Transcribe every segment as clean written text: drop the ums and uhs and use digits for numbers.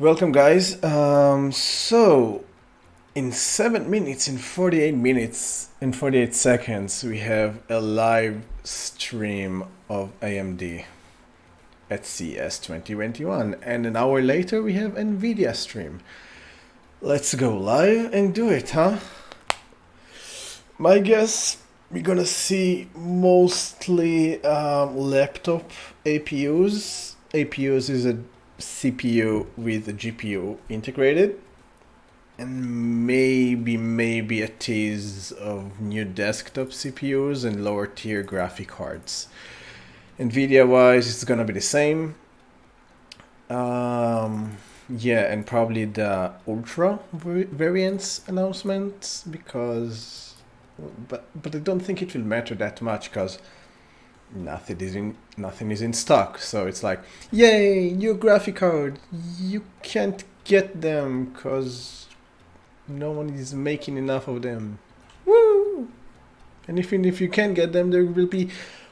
Welcome, guys. So, in 7 minutes, in 48 minutes, in 48 seconds, we have a live stream of AMD at CES 2021. And an hour later, we have Nvidia stream. Let's go live and do it, huh? My guess, we're gonna see mostly laptop APUs. APUs is a CPU with a GPU integrated, and maybe a tease of new desktop CPUs and lower tier graphic cards. Nvidia wise, it's gonna be the same. Yeah, and probably the Ultra variants announcements, because but I don't think it will matter that much because nothing is in stock. So it's like, yay, new graphic card. You can't get them because no one is making enough of them. Woo! And even if you can get them, they will be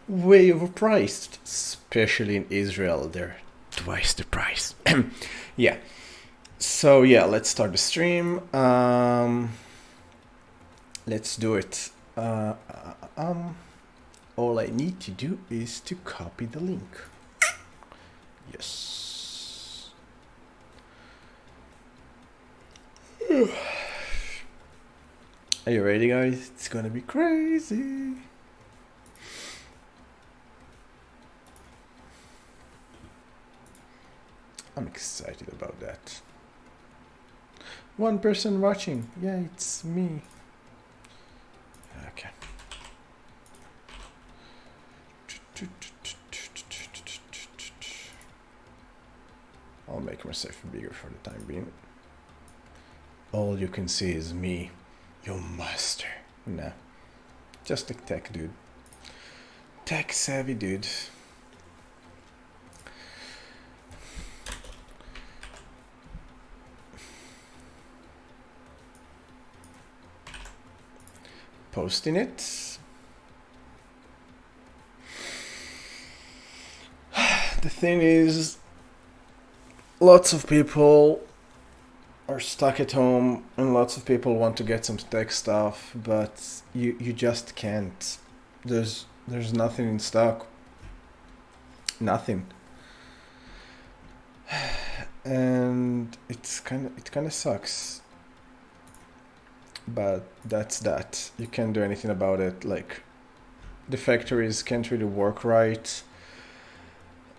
way overpriced, especially in Israel. They're twice the price. Yeah. So yeah, let's start the stream. Let's do it. All I need to do is to copy the link. Yes. Are you ready, guys? It's gonna be crazy. I'm excited about that. One person watching. Yeah, it's me. Okay. I'll make myself bigger for the time being. All you can see is me, your master. Nah, just a tech dude. Tech savvy dude. Posting it. The thing is, lots of people are stuck at home and lots of people want to get some tech stuff, but you just can't. There's nothing in stock. Nothing. And it kind of sucks. But that's that. You can't do anything about it. Like, the factories can't really work right.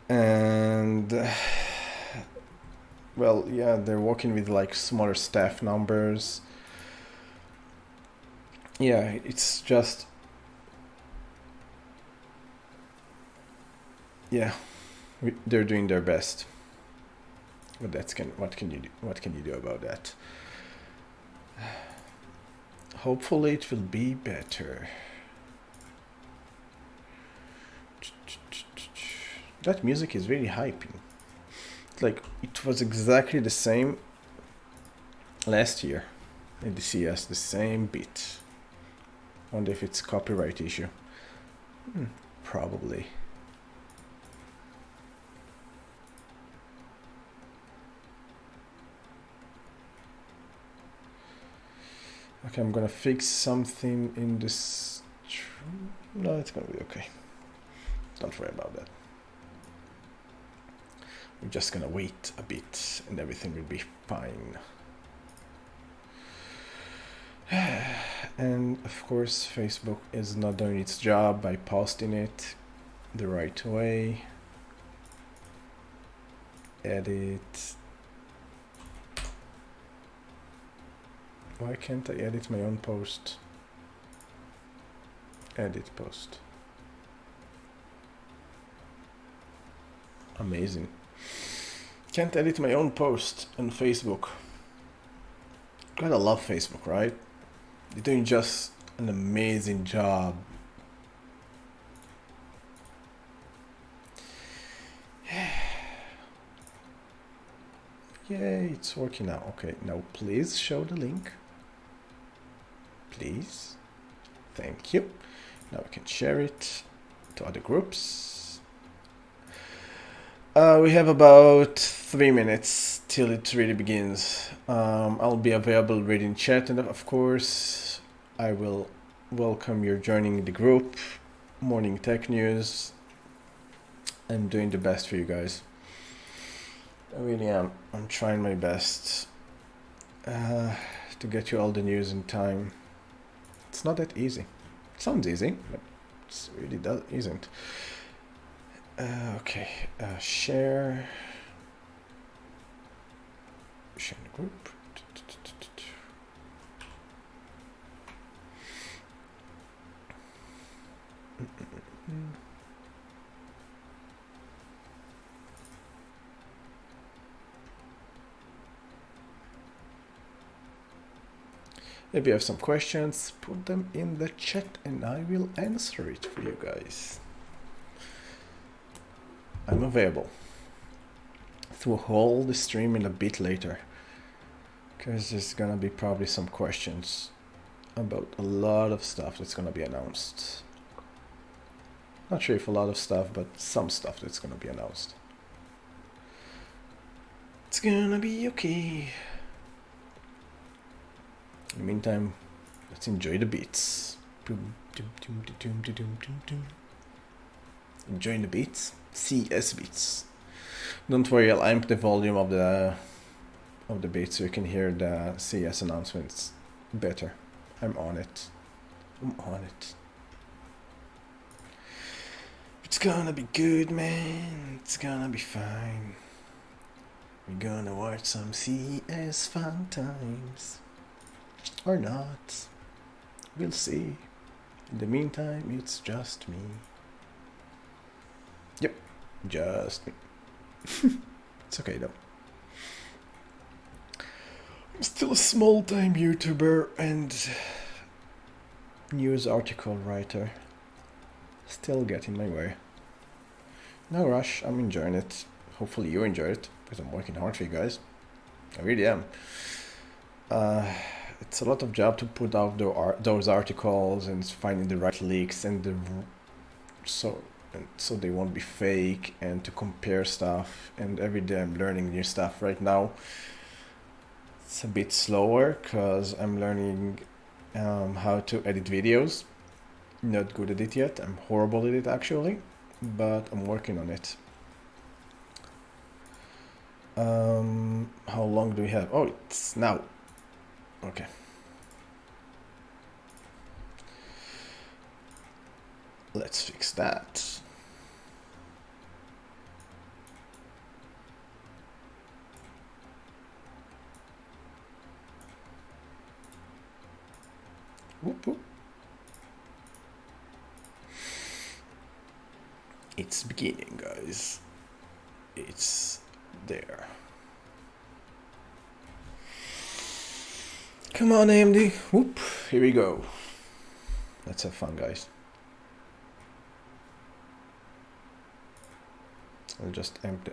And well, yeah, they're working with like smaller staff numbers. Yeah, it's just, yeah, they're doing their best. But what can you do about that? Hopefully it will be better. That music is really hyping. Like, it was exactly the same last year in the CES, the same beat. Wonder if it's a copyright issue. Probably. Okay, I'm gonna fix something in this. No, it's gonna be okay. Don't worry about that. We're just gonna wait a bit and everything will be fine. And of course, Facebook is not doing its job by posting it the right way. Edit. Why can't I edit my own post? Edit post. Amazing. Can't edit my own post on Facebook. Gotta love Facebook, right? They're doing just an amazing job. Yay, it's working now. Okay, now please show the link. Please. Thank you. Now we can share it to other groups. We have about 3 minutes till it really begins. I'll be available reading chat, and of course, I will welcome your joining the group. Morning Tech News. I'm doing the best for you guys. I really am. I'm trying my best to get you all the news in time. It's not that easy. It sounds easy, but it really isn't. Okay, share the group. If you have some questions, put them in the chat and I will answer it for you guys. I'm available through whole the stream in a bit later, because there's gonna be probably some questions about a lot of stuff that's gonna be announced. Not sure if a lot of stuff, but some stuff that's gonna be announced. It's gonna be okay. In the meantime, let's enjoy the beats. Enjoying the beats? CES beats. Don't worry, I'll amp the volume of the beats so you can hear the CES announcements better. I'm on it. I'm on it. It's gonna be good, man. It's gonna be fine. We're gonna watch some CES fun times. Or not. We'll see. In the meantime, it's just me. Yep, just me. It's okay though. I'm still a small-time YouTuber and news article writer. Still getting my way. No rush, I'm enjoying it. Hopefully you enjoy it, because I'm working hard for you guys. I really am. It's a lot of job to put out those articles and finding the right leaks and so they won't be fake, and to compare stuff, and every day I'm learning new stuff. Right now it's a bit slower because I'm learning how to edit videos. Not good at it yet. I'm horrible at it actually, but I'm working on it. How long do we have? Oh, it's now. Okay. Let's fix that. Whoop, whoop. It's beginning, guys. It's there. Come on, AMD. Whoop. Here we go. Let's have fun, guys. I'll just empty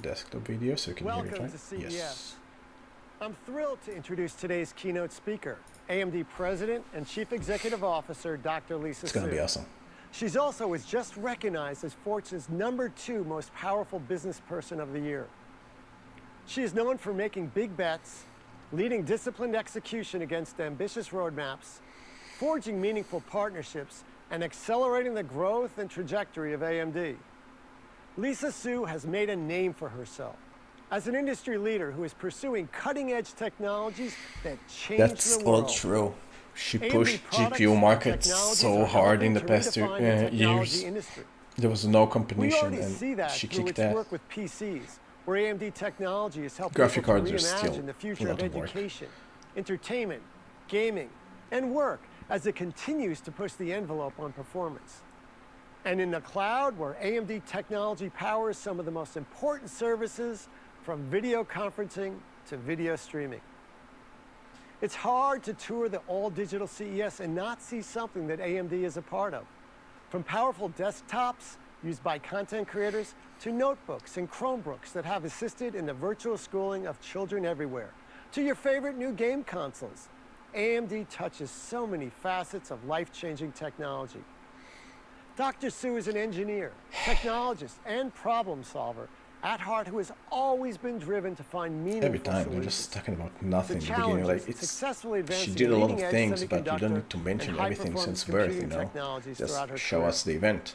desktop video so you can hear it, right? Welcome to CES. Yes. I'm thrilled to introduce today's keynote speaker, AMD President and Chief Executive Officer, Dr. Lisa Su. It's gonna be awesome. She's also was just recognized as Fortune's #2 most powerful business person of the year. She is known for making big bets, leading disciplined execution against ambitious roadmaps, forging meaningful partnerships, and accelerating the growth and trajectory of AMD. Lisa Su has made a name for herself as an industry leader who is pursuing cutting-edge technologies that change the world. That's all true. She pushed GPU markets so hard in the past years. There was no competition, and she kicked ass. Work with PCs, where AMD technology has helped Graphic people cards are still reimagine the future a of lot of work. education, entertainment, gaming, and work as it continues to push the envelope on performance. And in the cloud, where AMD technology powers some of the most important services, from video conferencing to video streaming. It's hard to tour the all-digital CES and not see something that AMD is a part of. From powerful desktops used by content creators to notebooks and Chromebooks that have assisted in the virtual schooling of children everywhere, to your favorite new game consoles, AMD touches so many facets of life-changing technology. Dr. Su is an engineer, technologist, and problem solver at heart who has always been driven to find meaningful Every time they're solutions. just talking about nothing The in the beginning. challenges, Like it's successfully she advancing did a lot of leading-edge things, but you don't need to semiconductor mention and everything high-performance since birth. You computing know, technologies just throughout her show career. us the event.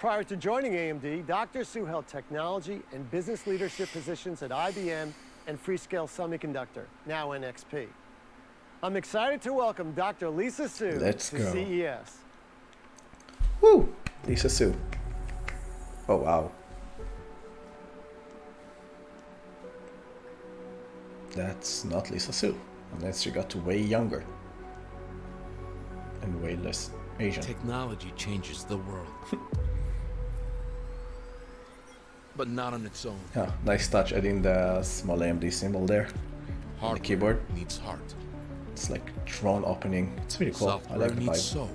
Prior to joining AMD, Dr. Su held technology and business leadership positions at IBM and Freescale Semiconductor, now NXP. I'm excited to welcome Dr. Lisa Su Let's to go. CES. Woo! Lisa Su. Oh wow. That's not Lisa Su, unless she got way younger and way less Asian. Technology changes the world. But not on its own. Yeah, nice touch adding the small AMD symbol there on the keyboard. Needs heart. It's like drone opening. It's really cool. I Software like the needs vibe. soul.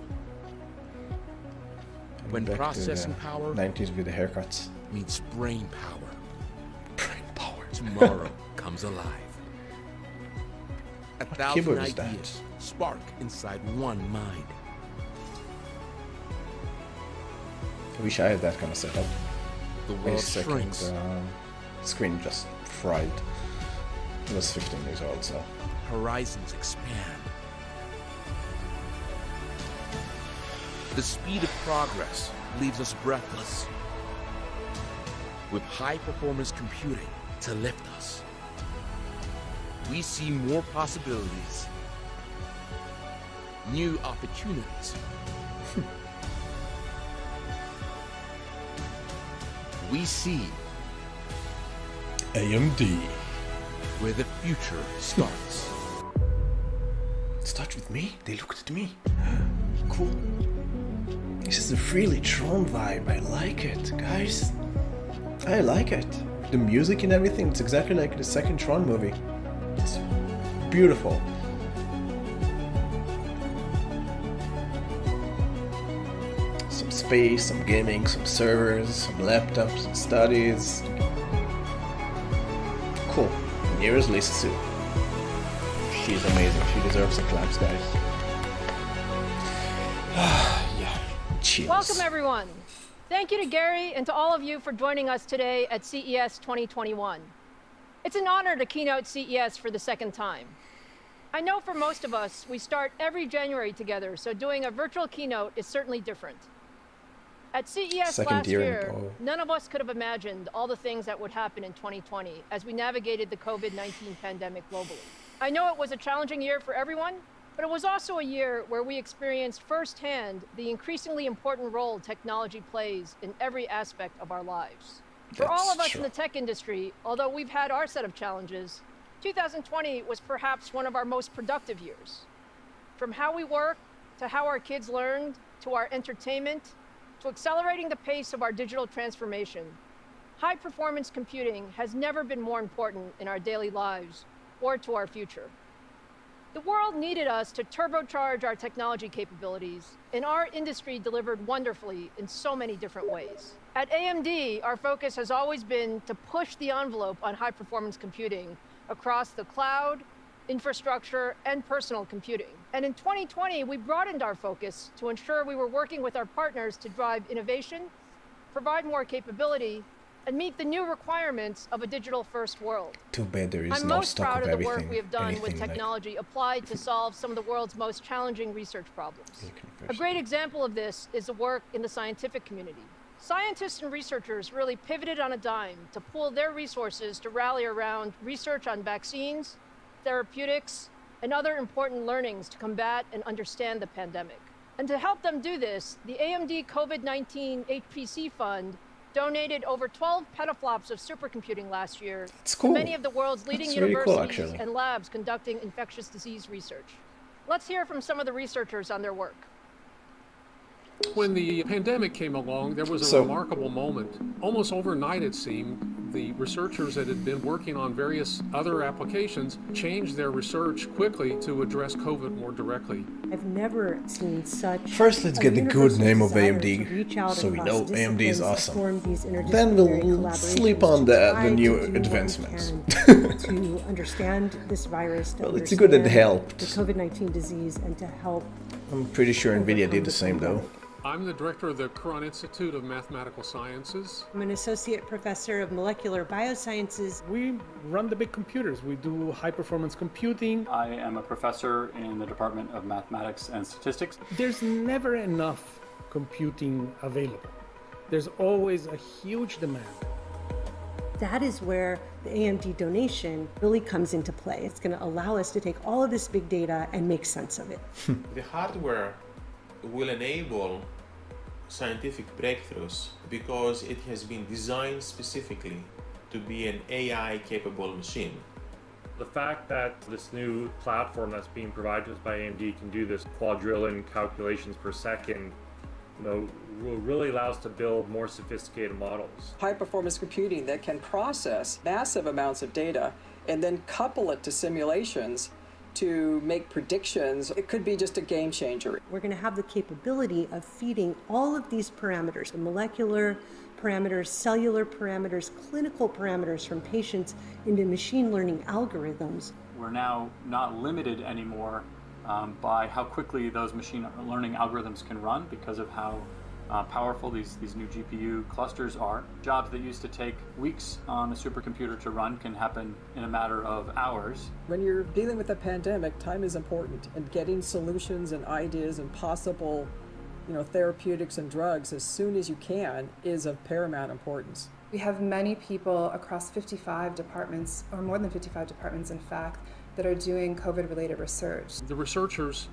When Back to processing the power 90s with the haircuts. meets brain power, Brain power. tomorrow comes alive. A thousand keyboard is that? ideas spark inside one mind. I wish I had that kind of setup. The My world second shrinks. screen just fried. I was 15 years old, so Horizons expand. The speed of progress leaves us breathless. With high-performance computing to lift us, we see more possibilities, new opportunities. We see AMD. where the future starts. It starts with me. They looked at me. Cool. This is a really Tron vibe. I like it, guys. I like it. The music and everything, it's exactly like the second Tron movie. It's beautiful. Some space, some gaming, some servers, some laptops, some studies. Cool. And here is Lisa Su. She's amazing. She deserves some claps, guys. Yeah. Cheers. Welcome, everyone. Thank you to Gary and to all of you for joining us today at CES 2021. It's an honor to keynote CES for the second time. I know for most of us, we start every January together, so doing a virtual keynote is certainly different. At CES Second last year in a year, row. none of us could have imagined all the things that would happen in 2020 as we navigated the COVID-19 pandemic globally. I know it was a challenging year for everyone, but it was also a year where we experienced firsthand the increasingly important role technology plays in every aspect of our lives. For all That's of us true. in the tech industry, although we've had our set of challenges, 2020 was perhaps one of our most productive years. From how we work, to how our kids learned, to our entertainment, to accelerating the pace of our digital transformation, high-performance computing has never been more important in our daily lives or to our future. The world needed us to turbocharge our technology capabilities, and our industry delivered wonderfully in so many different ways. At AMD, our focus has always been to push the envelope on high-performance computing across the cloud, infrastructure, and personal computing. And in 2020, we broadened our focus to ensure we were working with our partners to drive innovation, provide more capability, and meet the new requirements of a digital-first world. Too bad there is I'm no most stock proud of of the everything. work we have done with anything like- technology applied to solve some of the world's most challenging research problems. You can A first- great example of this is the work in the scientific community. Scientists and researchers really pivoted on a dime to pool their resources to rally around research on vaccines, therapeutics, and other important learnings to combat and understand the pandemic. And to help them do this, the AMD COVID-19 HPC Fund donated over 12 petaflops of supercomputing last year That's to cool. many of the world's leading That's really cool, universities actually. and labs conducting infectious disease research. Let's hear from some of the researchers on their work. When the pandemic came along, there was a So- remarkable moment. Almost overnight, it seemed, the researchers that had been working on various other applications changed their research quickly to address COVID more directly. I've never seen such. First, let's a get the good universal name of desire AMD, to reach out so we across know AMD is disciplines to awesome. form these Then we'll interdisciplinary sleep on collaborations the to try new to do what we advancements. can to understand this virus, to Well, it's good that it understand helped. the COVID-19 disease, and to help. I'm pretty sure Nvidia did the same though. I'm the director of the Quran Institute of Mathematical Sciences. I'm an associate professor of molecular biosciences. We run the big computers. We do high-performance computing. I am a professor in the Department of Mathematics and Statistics. There's never enough computing available. There's always a huge demand. That is where the AMD donation really comes into play. It's going to allow us to take all of this big data and make sense of it. The hardware will enable scientific breakthroughs because it has been designed specifically to be an AI-capable machine. The fact that this new platform that's being provided to us by AMD can do this quadrillion calculations per second, will really allow us to build more sophisticated models. High-performance computing that can process massive amounts of data and then couple it to simulations to make predictions. It could be just a game changer. We're going to have the capability of feeding all of these parameters, the molecular parameters, cellular parameters, clinical parameters from patients into machine learning algorithms. We're now not limited anymore by how quickly those machine learning algorithms can run because of how powerful these new GPU clusters are. Jobs that used to take weeks on a supercomputer to run can happen in a matter of hours. When you're dealing with a pandemic, time is important, and getting solutions and ideas and possible, therapeutics and drugs as soon as you can is of paramount importance. We have many people across 55 departments, or more than 55 departments in fact, that are doing COVID-related research. The researchers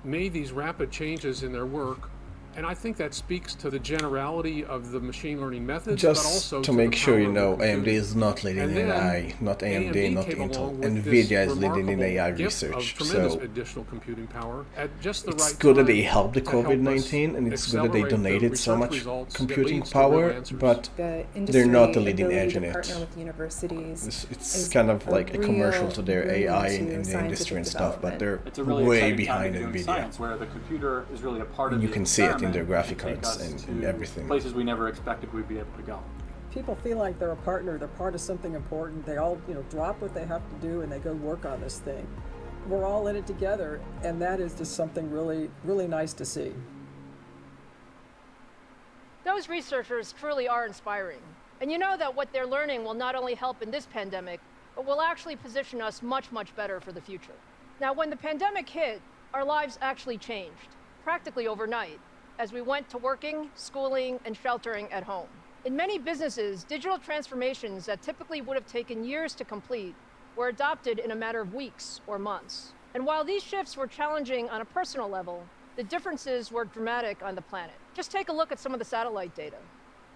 made these rapid changes in their work, and I think that speaks to the generality of the machine learning methods, but also Just to make sure you know, AMD computing. is not leading And in then AI, not AMD, not came Intel. along with Nvidia this is leading in remarkable AI gift research, of tremendous so additional computing power at just the it's right good that time they helped the to help us COVID-19, and it's good that they accelerate the donated so research much results that computing leads to real power, answers. but The they're not the industry leading ability edge to in it. partner with universities It's is kind of like a commercial real to their boon AI to in the industry scientific and stuff, but they're It's a really way exciting behind time to be doing Nvidia. science, where the computer is really a part of And you the can see it in their experiment graphic to take cards us and to everything. places we never expected we'd be able to go. People feel like they're a partner, they're part of something important. They all, drop what they have to do and they go work on this thing. We're all in it together, and that is just something really, really nice to see. Those researchers truly are inspiring. And you know that what they're learning will not only help in this pandemic, but will actually position us much, much better for the future. Now, when the pandemic hit, our lives actually changed, practically overnight, as we went to working, schooling, and sheltering at home. In many businesses, digital transformations that typically would have taken years to complete were adopted in a matter of weeks or months. And while these shifts were challenging on a personal level, the differences were dramatic on the planet. Just take a look at some of the satellite data.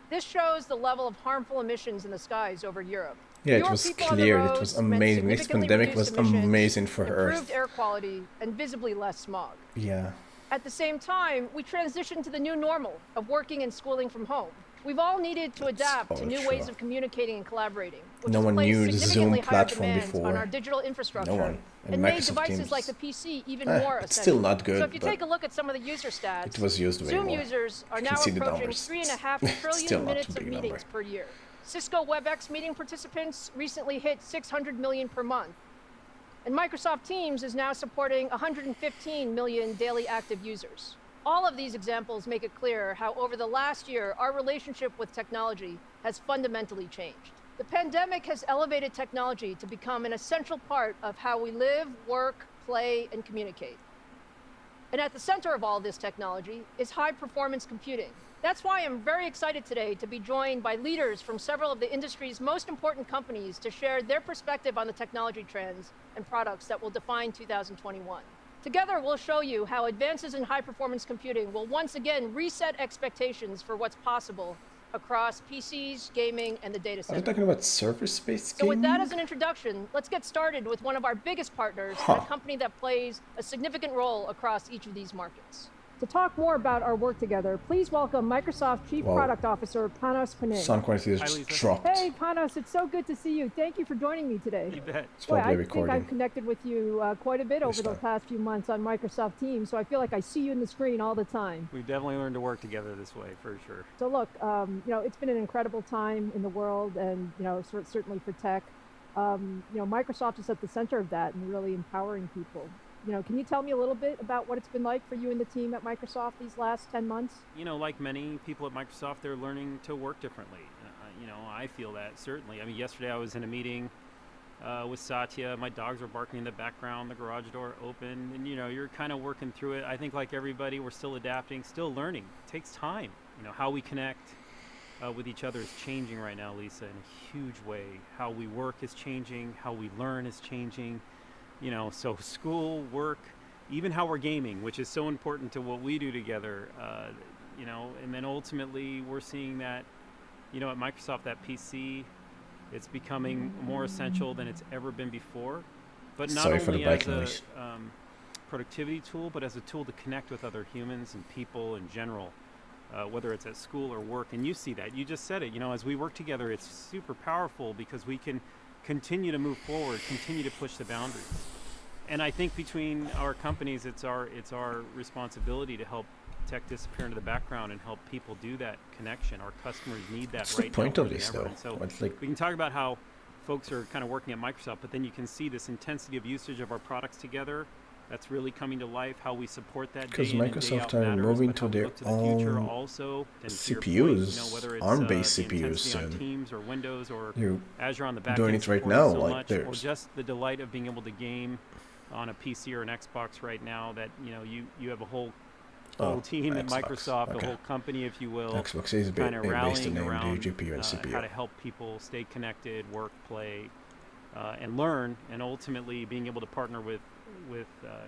This shows the level of harmful emissions in the skies over Europe. Yeah, it Fewer was people on the clear. It roads was meant amazing. This significantly pandemic was reduced emissions, amazing for improved Earth. air quality, and visibly less smog. Yeah. At the same time, we transitioned to the new normal of working and schooling from home. We've all needed to adapt to new true. ways of communicating and collaborating, which No has one placed knew the Zoom significantly higher platform demands before. on our digital infrastructure No one. And made Microsoft devices Teams. like the PC even Eh, more it's essential. still not good, So if you but take a look at some of the user stats, it was used way Zoom more. users are You now can see the approaching numbers. 3.5 Still trillion not minutes too of big a meetings number. per year. Cisco WebEx meeting participants recently hit 600 million per month. And Microsoft Teams is now supporting 115 million daily active users. All of these examples make it clear how over the last year, our relationship with technology has fundamentally changed. The pandemic has elevated technology to become an essential part of how we live, work, play, and communicate. And at the center of all this technology is high-performance computing. That's why I'm very excited today to be joined by leaders from several of the industry's most important companies to share their perspective on the technology trends and products that will define 2021. Together, we'll show you how advances in high-performance computing will once again reset expectations for what's possible across PCs, gaming, and the data Are center. we talking about server-based So with that gaming? as an introduction, let's get started with one of our biggest partners, and a company that plays a significant role across each of these markets. To talk more about our work together, please welcome Microsoft Chief Whoa. Product Officer, Panos Panay. Sound quality is just dropped. Hey, Panos, it's so good to see you. Thank you for joining me today. You bet. It's Boy, probably I think recording. I've connected with you quite a bit over the past few months on Microsoft Teams, so I feel like I see you in the screen all the time. We definitely learned to work together this way, for sure. So look, it's been an incredible time in the world, and certainly for tech. Microsoft is at the center of that and really empowering people. can you tell me a little bit about what it's been like for you and the team at Microsoft these last 10 months? Like many people at Microsoft, they're learning to work differently. I feel that certainly. I mean, yesterday I was in a meeting with Satya. My dogs were barking in the background, the garage door open, and you're kind of working through it. I think like everybody, we're still adapting, still learning. It takes time. How we connect with each other is changing right now, Lisa, in a huge way. How we work is changing, how we learn is changing. So school, work, even how we're gaming, which is so important to what we do together. And then ultimately we're seeing that, at Microsoft, that PC, it's becoming more essential than it's ever been before. But not only as a productivity tool, but as a tool to connect with other humans and people in general, whether it's at school or work. And you see that. You just said it. As we work together, it's super powerful because we can continue to move forward, continue to push the boundaries. And I think between our companies, it's our responsibility to help tech disappear into the background and help people do that connection. Our customers need that What's right the point now. of this, though? So we can talk about how folks are kind of working at Microsoft, but then you can see this intensity of usage of our products together. That's really coming to life. How we support that because day in and day Microsoft out are matters, moving but to how we their look to the future own also. And to your CPUs, point, whether it's ARM-based the CPUs intensity on soon. Teams or Windows or You're Azure on the back doing end it right supporting now, so like much, or there's- just the delight of being able to game on a PC or an Xbox right now. That you have a whole team at Xbox. Microsoft, Okay. a whole company, if you will, Xbox is kind of based rallying on AMD around GPU and CPU. how to help people stay connected, work, play, and learn, and ultimately being able to partner with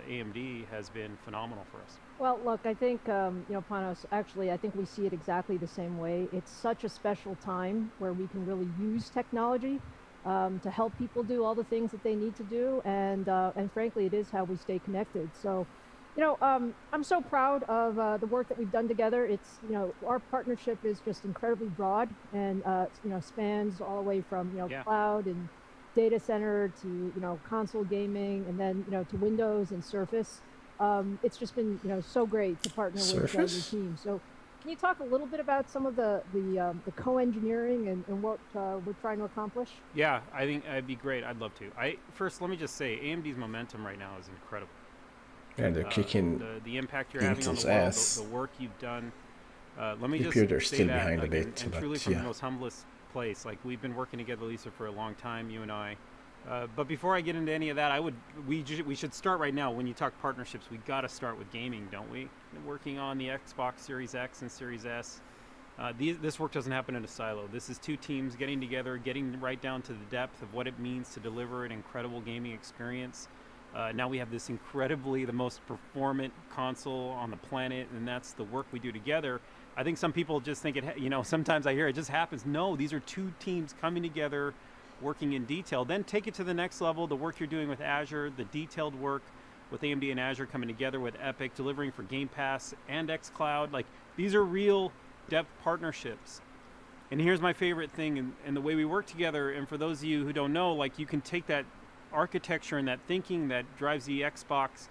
AMD has been phenomenal for us. Well, look, I think, Panos, actually, I think we see it exactly the same way. It's such a special time where we can really use technology to help people do all the things that they need to do, and frankly, it is how we stay connected. So, I'm so proud of the work that we've done together. It's, our partnership is just incredibly broad and, spans all the way from, cloud and data center to, console gaming, and then, to Windows and Surface. It's just been, so great to partner with your team. So can you talk a little bit about some of the co-engineering and what we're trying to accomplish? Yeah, I think it'd be great. I'd love to. First, let me just say, AMD's momentum right now is incredible. And they're kicking the impact you're having on the world, the work you've done. Let me just Computer's say still that, behind a like, bit, and but truly from yeah. the most humblest place. Like, we've been working together, Lisa, for a long time, you and I. But before I get into any of that, we should start right now. When you talk partnerships, we got to start with gaming, don't we? Working on the Xbox Series X and Series S. This work doesn't happen in a silo. This is two teams getting together, getting right down to the depth of what it means to deliver an incredible gaming experience. Now we have this the most performant console on the planet, and that's the work we do together. I think some people just think sometimes I hear it just happens. No, these are two teams coming together, working in detail. Then take it to the next level, the work you're doing with Azure, the detailed work with AMD and Azure coming together with Epic, delivering for Game Pass and xCloud. Like, these are real depth partnerships. And here's my favorite thing, and the way we work together, and for those of you who don't know, like, you can take that architecture and that thinking that drives the Xbox,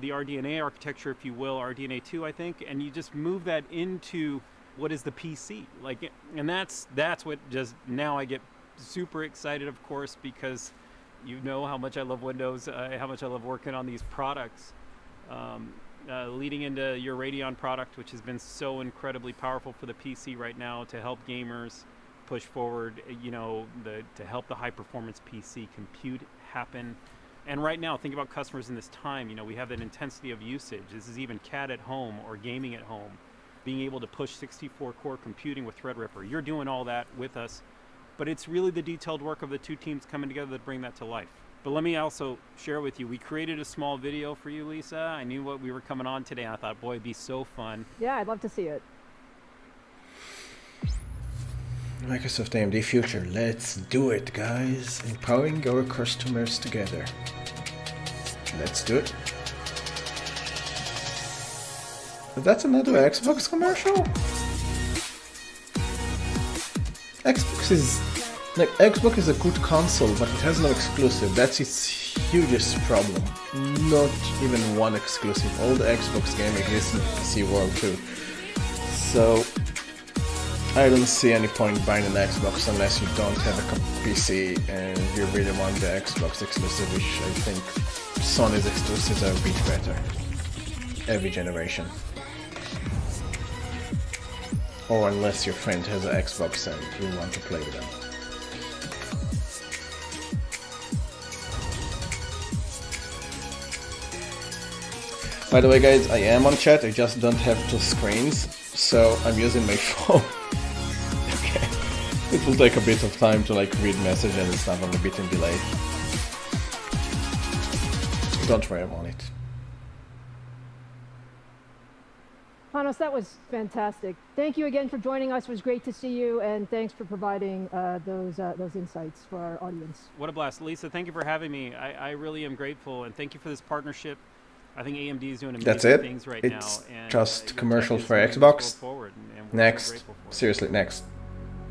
the RDNA architecture, if you will, RDNA 2, I think, and you just move that into what is the PC. Like, and that's what just, now I get super excited, of course, because you know how much I love Windows, how much I love working on these products. Leading into your Radeon product, which has been so incredibly powerful for the PC right now to help gamers push forward, to help the high-performance PC compute happen. And right now, think about customers in this time. We have that intensity of usage. This is even CAD at home or gaming at home, being able to push 64-core computing with Threadripper. You're doing all that with us, but it's really the detailed work of the two teams coming together that bring that to life. But let me also share with you, we created a small video for you, Lisa. I knew what we were coming on today, and I thought, boy, it'd be so fun. Yeah, I'd love to see it. Microsoft AMD future. Let's do it, guys. Empowering our customers together. Let's do it. That's another Xbox commercial? Xbox is a good console, but it has no exclusive. That's its hugest problem. Not even one exclusive. All the Xbox game exists in the PC world too. So I don't see any point buying an Xbox unless you don't have a PC and you really want the Xbox exclusive, which I think Sony's exclusives are a bit better every generation. Or unless your friend has an Xbox and you want to play with them. By the way guys, I am on chat, I just don't have two screens, so I'm using my phone. Okay. It will take a bit of time to like read messages and stuff, I'm a bit in delay. Don't worry, I'm on it. Panos, that was fantastic. Thank you again for joining us. It was great to see you, and thanks for providing those insights for our audience. What a blast. Lisa, thank you for having me. I really am grateful, and thank you for this partnership. I think AMD is doing amazing things right now. It's just commercial for Xbox. Next. Seriously, next.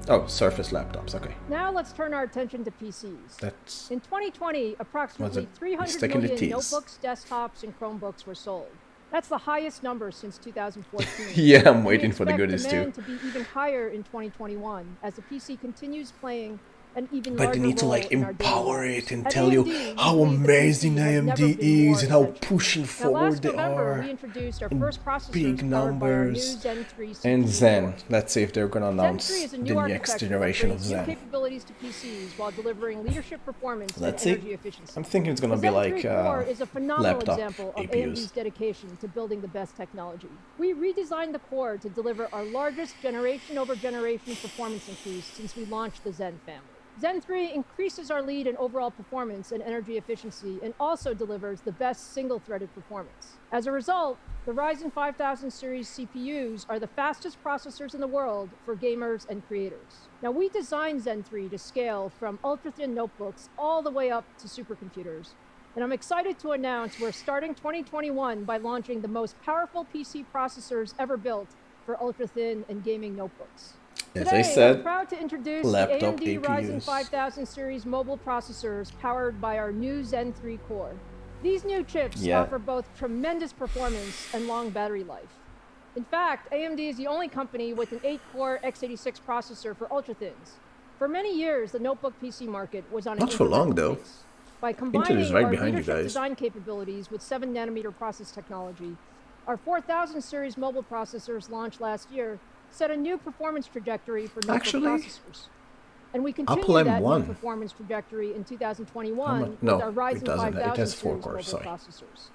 Oh, Surface laptops, okay. Now let's turn our attention to PCs. That's in 2020, approximately 300 million notebooks, desktops, and Chromebooks were sold. That's the highest number since 2014. Yeah, I'm waiting for the goodies too. We expect demand to be even higher in 2021 as the PC continues playing an even but larger they need to role like in our empower daily it and lives. tell At you AMD, how we believe that amazing PCs have never AMD been more is and how essential. pushing Now, forward last they November, are. we introduced our first processors Big powered by our new numbers. Zen 3 CPU And Zen. core. Let's see if they're gonna announce Zen 3 is a the new next architecture generation that of brings new Zen. capabilities to PCs while delivering leadership performance Let's and see. energy efficiency. I'm thinking it's gonna The be Zen like 3 core is a phenomenal laptop example of APUs. AMD's dedication to building the best technology. We redesigned the core to deliver our largest generation over generation performance increase since we launched the Zen family. Zen 3 increases our lead in overall performance and energy efficiency and also delivers the best single-threaded performance. As a result, the Ryzen 5000 series CPUs are the fastest processors in the world for gamers and creators. Now, we designed Zen 3 to scale from ultra-thin notebooks all the way up to supercomputers. And I'm excited to announce we're starting 2021 by launching the most powerful PC processors ever built for ultra-thin and gaming notebooks. As Today, I said, I'm proud to introduce laptop the AMD Ryzen APUs. 5000 series mobile processors powered by our new Zen 3 core. These new chips offer both tremendous performance and long battery life. In fact, AMD is the only company with an 8-core x86 processor for ultra-thins. For many years, the notebook PC market was on an Not for long though. pace. By Intel combining is right our behind you leadership guys. design capabilities with 7nm process technology, our 4000 series mobile processors launched last year set a new performance trajectory for notebook processors. And we continue Apple that new M1. performance trajectory in 2021 No, with our Ryzen it doesn't. 5000 It has 4 series cores, mobile sorry. processors.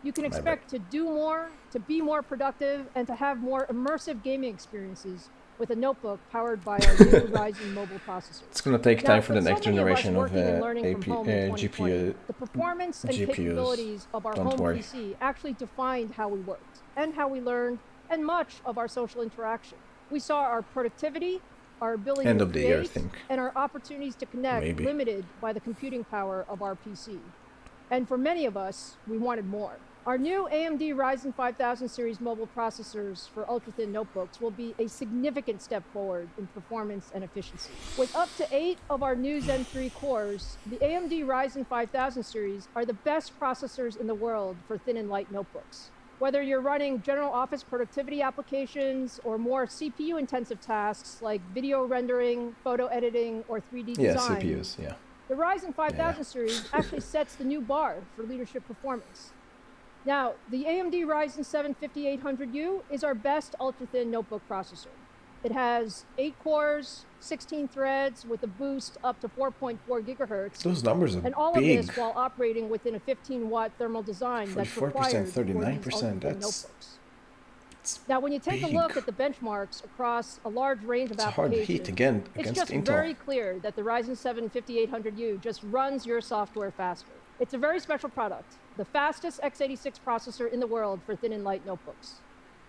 You can expect to do more, to be more productive, and to have more immersive gaming experiences with a notebook powered by our new Ryzen mobile processors. It's gonna take Now, time for the so next many of us generation of working and learning from home in 2020, GPU. the performance and GPUs. capabilities of our Don't home worry. PC actually defined how we worked and how we learned and much of our social interaction. We saw our productivity, our ability End to of the year, I create, think. and our opportunities to connect Maybe. limited by the computing power of our PC. And for many of us, we wanted more. Our new AMD Ryzen 5000 series mobile processors for ultra-thin notebooks will be a significant step forward in performance and efficiency. With up to 8 of our new Zen 3 cores, the AMD Ryzen 5000 series are the best processors in the world for thin and light notebooks. Whether you're running general office productivity applications or more CPU-intensive tasks like video rendering, photo editing, or 3D Yeah, design, CPUs, yeah. the Ryzen 5000 series actually sets the new bar for leadership performance. Now, the AMD Ryzen 7 5800U is our best ultra-thin notebook processor. It has 8 cores, 16 threads with a boost up to 4.4 gigahertz. Those numbers are and all big. of this while operating within a 15-watt thermal design that's 44%, required for these 39%, ultra-thin that's notebooks. Now, when you take big. a look at the benchmarks across a large range of It's a hard applications, hit again it's against just Intel. very clear that the Ryzen 7 5800U just runs your software faster. It's a very special product, the fastest x86 processor in the world for thin and light notebooks.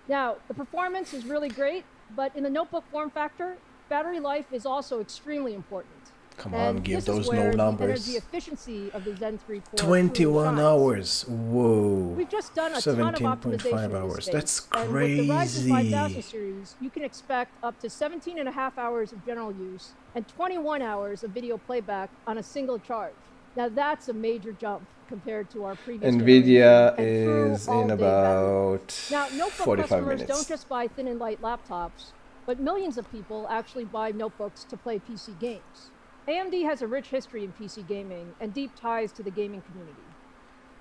Now, the performance is really great, but in the notebook form factor, battery life is also extremely important. Come And on, give this those is no where the numbers. energy efficiency of the Zen 3 core 21 truly shines. hours. Whoa. We've just done a ton of 17.5 optimization in this hours. space. That's And with the Ryzen 5000 crazy. series, you can expect up to 17.5 hours of general use and 21 hours of video playback on a single charge. Now that's a major jump compared to our previous Nvidia generation and true is in all-day battery life. about Now, notebook 45 customers minutes. don't just buy thin and light laptops. but millions of people actually buy notebooks to play PC games. AMD has a rich history in PC gaming and deep ties to the gaming community.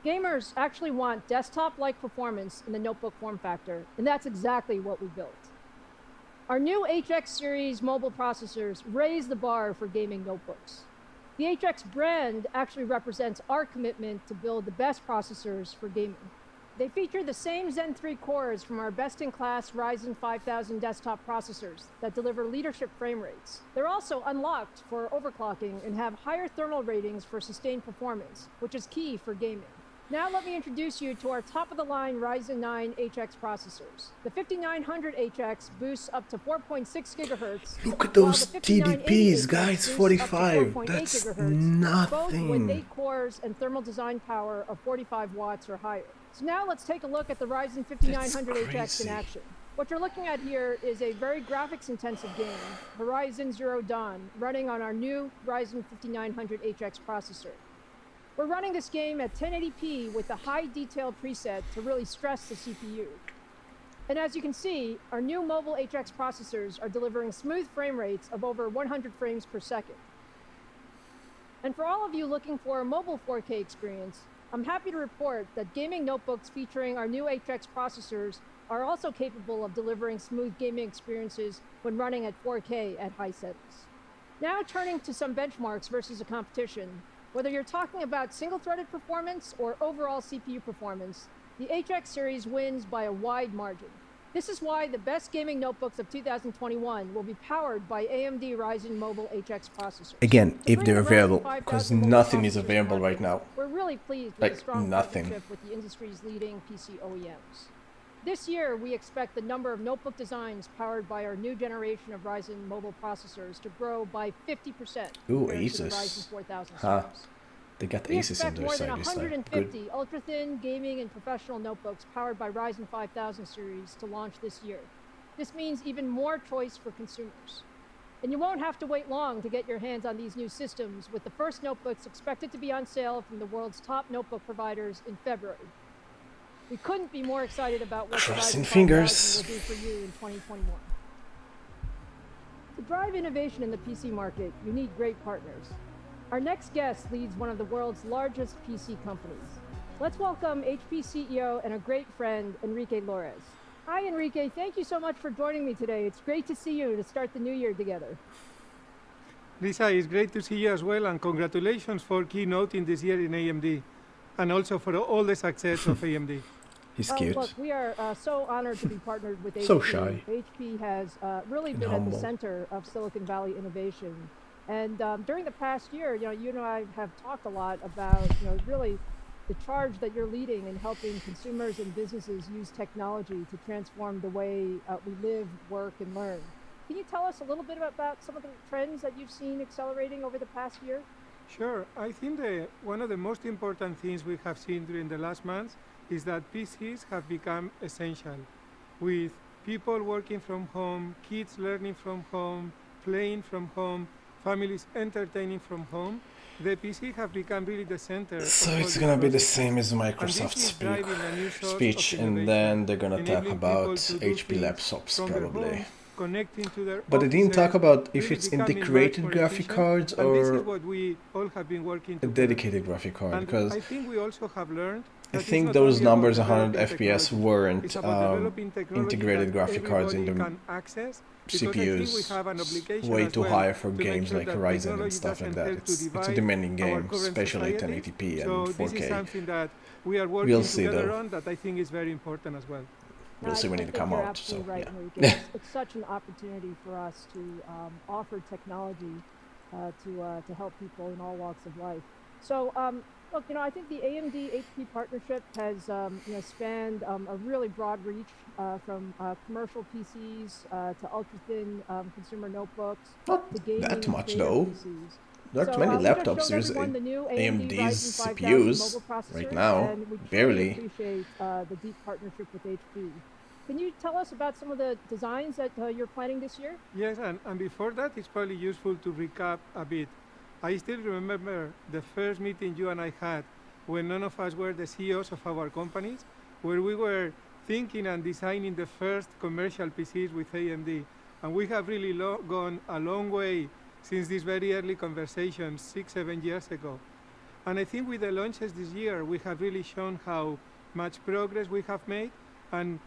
Gamers actually want desktop-like performance in the notebook form factor, and that's exactly what we built. Our new HX series mobile processors raise the bar for gaming notebooks. The HX brand actually represents our commitment to build the best processors for gaming. They feature the same Zen 3 cores from our best-in-class Ryzen 5000 desktop processors that deliver leadership frame rates. They're also unlocked for overclocking and have higher thermal ratings for sustained performance, which is key for gaming. Now let me introduce you to our top-of-the-line Ryzen 9 HX processors. The 5900HX boosts up to 4.6 gigahertz. Look at those while the TDPs, 5980HX guys, boosts up to 45. 4.8 That's gigahertz, both with nothing. 8 cores and thermal design power of 45 watts or higher. So now let's take a look at the Ryzen 5900HX in action. What you're looking at here is a very graphics-intensive game, Horizon Zero Dawn, running on our new Ryzen 5900HX processor. We're running this game at 1080p with a high detail preset to really stress the CPU. And as you can see, our new mobile HX processors are delivering smooth frame rates of over 100 frames per second. And for all of you looking for a mobile 4K experience, I'm happy to report that gaming notebooks featuring our new HX processors are also capable of delivering smooth gaming experiences when running at 4K at high settings. Now turning to some benchmarks versus the competition, whether you're talking about single-threaded performance or overall CPU performance, the HX series wins by a wide margin. This is why the best gaming notebooks of 2021 will be powered by AMD Ryzen Mobile HX processors. Again, if bring they're the Ryzen available, 5000 because mobile nothing is processors to available market, right now. We're really pleased with Like, the strong nothing. partnership with the industry's leading PC OEMs. This year, we expect the number of notebook designs powered by our new generation of Ryzen mobile processors to grow by 50% Ooh, compared to the Asus. Ryzen 4000 Huh. series. They got We Asus on expect their more than side this time. 150 Good. ultra-thin gaming and professional notebooks powered by Ryzen 5000 series to launch this year. This means even more choice for consumers. And you won't have to wait long to get your hands on these new systems, with the first notebooks expected to be on sale from the world's top notebook providers in February. We couldn't be more excited about what the Crossing Ryzen 5000 fingers. will do for you in 2021. To drive innovation in the PC market, you need great partners. Our next guest leads one of the world's largest PC companies. Let's welcome HP CEO and a great friend, Enrique Lores. Hi, Enrique. Thank you so much for joining me today. It's great to see you to start the new year together. Lisa, it's great to see you as well, and congratulations for keynoting this year in AMD, and also for all the success of AMD. He's cute. Look, we are so honored to be partnered with HP. So shy. HP has really And been at the humble. center of Silicon Valley innovation. And during the past year, you and I have talked a lot about, really the charge that you're leading in helping consumers and businesses use technology to transform the way we live, work, and learn. Can you tell us a little bit about some of the trends that you've seen accelerating over the past year? Sure. I think one of the most important things we have seen during the last months is that PCs have become essential. With people working from home, kids learning from home, playing from home, families entertaining from home, the PC have become really the center. So of all it's this gonna be the process. same as And Microsoft this is driving a new source of speech, and innovation, then they're gonna talk enabling about people to do HP things laptops from their probably. home, connecting to their But they didn't talk offices, about if really it's becoming integrated much more graphic efficient. cards And this is or what we all have been working a together. dedicated graphic card, And because I think we also have learned I that it's think not those only about numbers 100 developing FPS technology. weren't It's about developing technology integrated that graphic cards in everybody the can access, because I think we CPUs. have an obligation Way as too well high for to make games sure like that Horizon and technology stuff like doesn't that. help to It's a divide demanding our game, current especially at societies. 1080p So and this is 4K. something that we are working We'll see together though. on, that I think is very important as well. We'll see when I it think come you're out. So absolutely right, yeah. Enrique. It's such an opportunity for us to offer technology to help people in all walks of life. So, look, I think the AMD-HP partnership has, spanned a really broad reach from commercial PCs to ultra-thin consumer notebooks Not to gaming that and much creator though. PCs. There are So, 20 we just laptops. showed There's everyone the new AMD AMD's Ryzen 5000 CPUs mobile processors, right now, and we truly barely. appreciate the deep partnership with HP. Can you tell us about some of the designs that you're planning this year? Yes, and before that, it's probably useful to recap a bit. I still remember the first meeting you and I had when none of us were the CEOs of our companies, where we were thinking and designing the first commercial PCs with AMD. And we have really gone a long way since these very early conversations 6-7 years ago. And I think with the launches this year, we have really shown how much progress we have made, and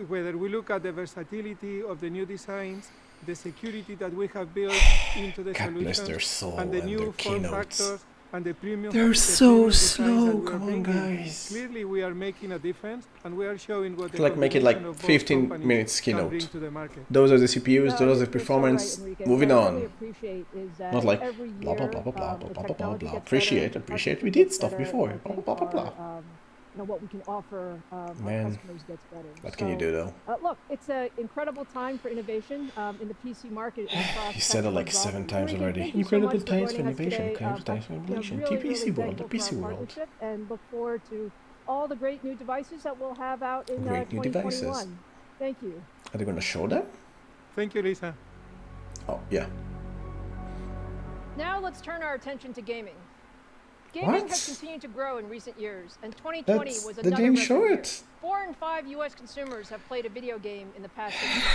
whether we look at the versatility of the new designs, the security that we have built into the God bless solutions, their soul and the and new their form keynotes. factors, and the premium. They're the so premium designs that slow. we are Come on, bringing. guys. Clearly, we are making a difference, and we are showing what the Like make it combination like of both 15 companies minutes can bring keynote. to the market. Those are the CPUs, No, those are the you're so right, performance. Enrique. Moving What I really on. appreciate is that Not like every blah blah year, blah blah blah the blah blah blah technology blah. gets Appreciate, better, appreciate. our We system did stuff gets before. better, Blah and blah blah blah our, blah. what we can offer our Man, customers gets better. what can you do though? Look, it's an incredible time for innovation in the PC market and across You said it like technical 7 development. times Enrique, already. thank you so much Incredible for times for joining us innovation, today. incredible times for I'm innovation. really, TPC really world, the thankful for PC our world. partnership and look forward to all the great new devices that we'll have out in Great new 2021. devices. Thank you. Are they going to show them? Thank you, Lisa. Oh, yeah. Now let's turn our attention to gaming. Gaming What? has continued to grow in recent years, and 2020 was They another didn't record show year. it. 4 in 5 U.S. consumers have played a video game in the past 6 months.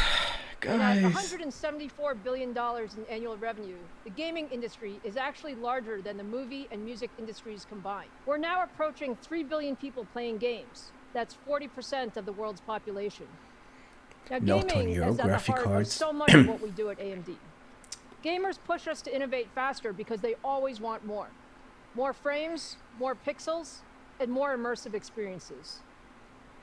And Guys. at $174 billion in annual revenue, the gaming industry is actually larger than the movie and music industries combined. We're now approaching 3 billion people playing games. That's 40% of the world's population. Now, Not on gaming your is at the graphic heart of cards. so much of what we do at AMD. Gamers push us to innovate faster because they always want more. More frames, more pixels, and more immersive experiences.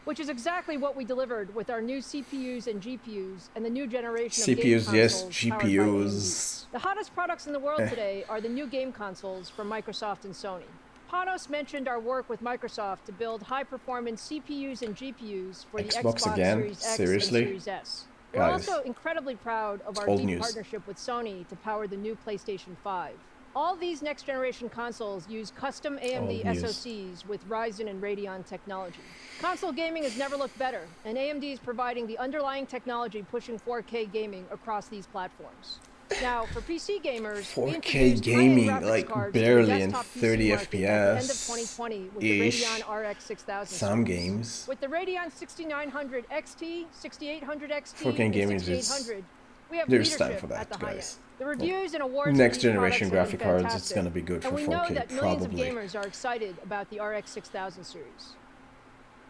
Which is exactly what we delivered with our new CPUs and GPUs and the new generation of game CPUs, yes, consoles powered by GPUs. AMD. The hottest products in the world today are the new game consoles from Microsoft and Sony. Panos mentioned our work with Microsoft to build high-performance CPUs and GPUs for the Xbox Xbox again? Series X Seriously? and Series S. We're Guys, also incredibly proud of our old deep news. partnership with Sony to power the new PlayStation 5. All these next-generation consoles use custom AMD Old news. SoCs with Ryzen and Radeon technology. Console gaming has never looked better, and AMD is providing the underlying technology pushing 4K gaming across these platforms. Now, for PC gamers, we 4K introduced gaming, high-end graphics like cards to the barely in desktop PC 30 market at the end of FPS 2020 with ish. the Radeon RX 6000 Some series. games. With the Radeon 6900 XT, 6800 XT, 4K and gaming is 6800, we have there's leadership time for that, at the high end. guys. The reviews and awards Next for these generation products have graphic been cards, it's fantastic. gonna be good for And we know 4K, that millions probably. of gamers are excited about the RX 6000 series.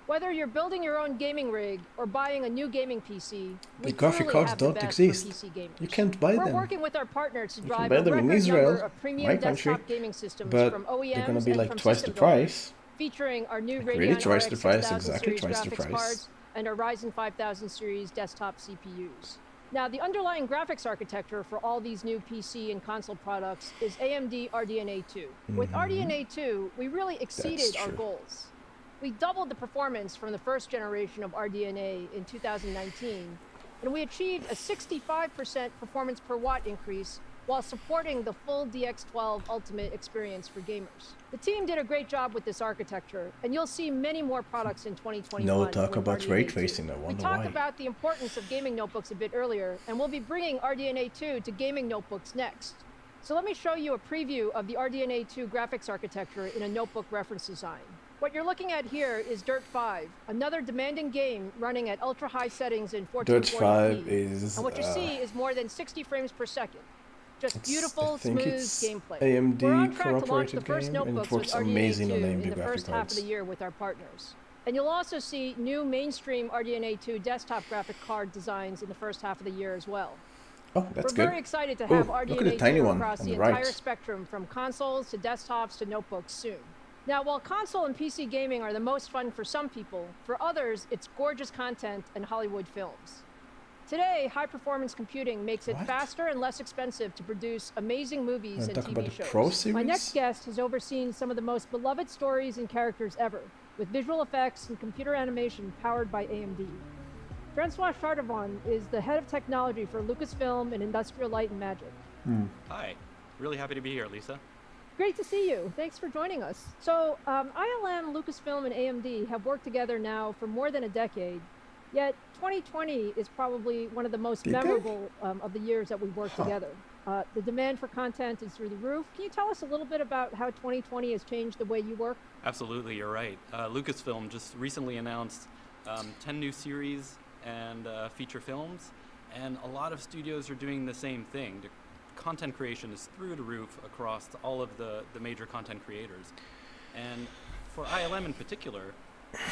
Whether you're building your own gaming rig or buying a new gaming PC, we The graphic truly cards have the don't best exist. for PC gamers. You can't buy We're them. working with our partners to You can drive buy a them in record Israel, number of premium my desktop country, gaming systems but from OEMs they're gonna be and like from twice the system builders, price. featuring our new Like, Radeon really twice the RX price, 6000 exactly series twice the graphics price. cards and our Ryzen 5000 series desktop CPUs. Now, the underlying graphics architecture for all these new PC and console products is AMD RDNA 2. With RDNA 2, we really exceeded our true. goals. We doubled the performance from the first generation of RDNA in 2019, and we achieved a 65% performance per watt increase while supporting the full DX12 Ultimate experience for gamers. The team did a great job with this architecture, and you'll see many more products in 2021. No talk with about RDNA ray 2. tracing, I We wonder talked why. about the importance of gaming notebooks a bit earlier, and we'll be bringing RDNA 2 to gaming notebooks next. So let me show you a preview of the RDNA 2 graphics architecture in a notebook reference design. What you're looking at here is Dirt 5, another demanding game running at ultra-high settings in 1440p. Dirt 5 is, and what you see is more than 60 frames per second. Just beautiful, I think smooth it's gameplay. AMD We're on track to launch the cooperated first game, and it notebooks works with RDNA amazing 2 on in AMD the graphic first half of cards. the year with our partners. And you'll also see new mainstream RDNA 2 desktop graphic card designs in the first half of the year as well. Oh, that's We're good. very excited to Ooh, have look at the RDNA tiny 2 one across on the the entire right. spectrum from consoles to desktops to notebooks soon. Now, while console and PC gaming are the most fun for some people, for others, it's gorgeous content and Hollywood films. Today, high-performance computing makes it faster and less expensive to produce amazing movies and talk about TV the shows. Pro My series? next guest has overseen some of the most beloved stories and characters ever, with visual effects and computer animation powered by AMD. Francois Chardevon is the head of technology for Lucasfilm and Industrial Light and Magic. Hi, really happy to be here, Lisa. Great to see you. Thanks for joining us. So, ILM, Lucasfilm, and AMD have worked together now for more than a decade, yet 2020 is probably one of the most memorable of the years that we've worked together. The demand for content is through the roof. Can you tell us a little bit about how 2020 has changed the way you work? Absolutely, you're right. Lucasfilm just recently announced 10 new series and feature films, And a lot of studios are doing the same thing. The content creation is through the roof across all of the major content creators. And for ILM in particular,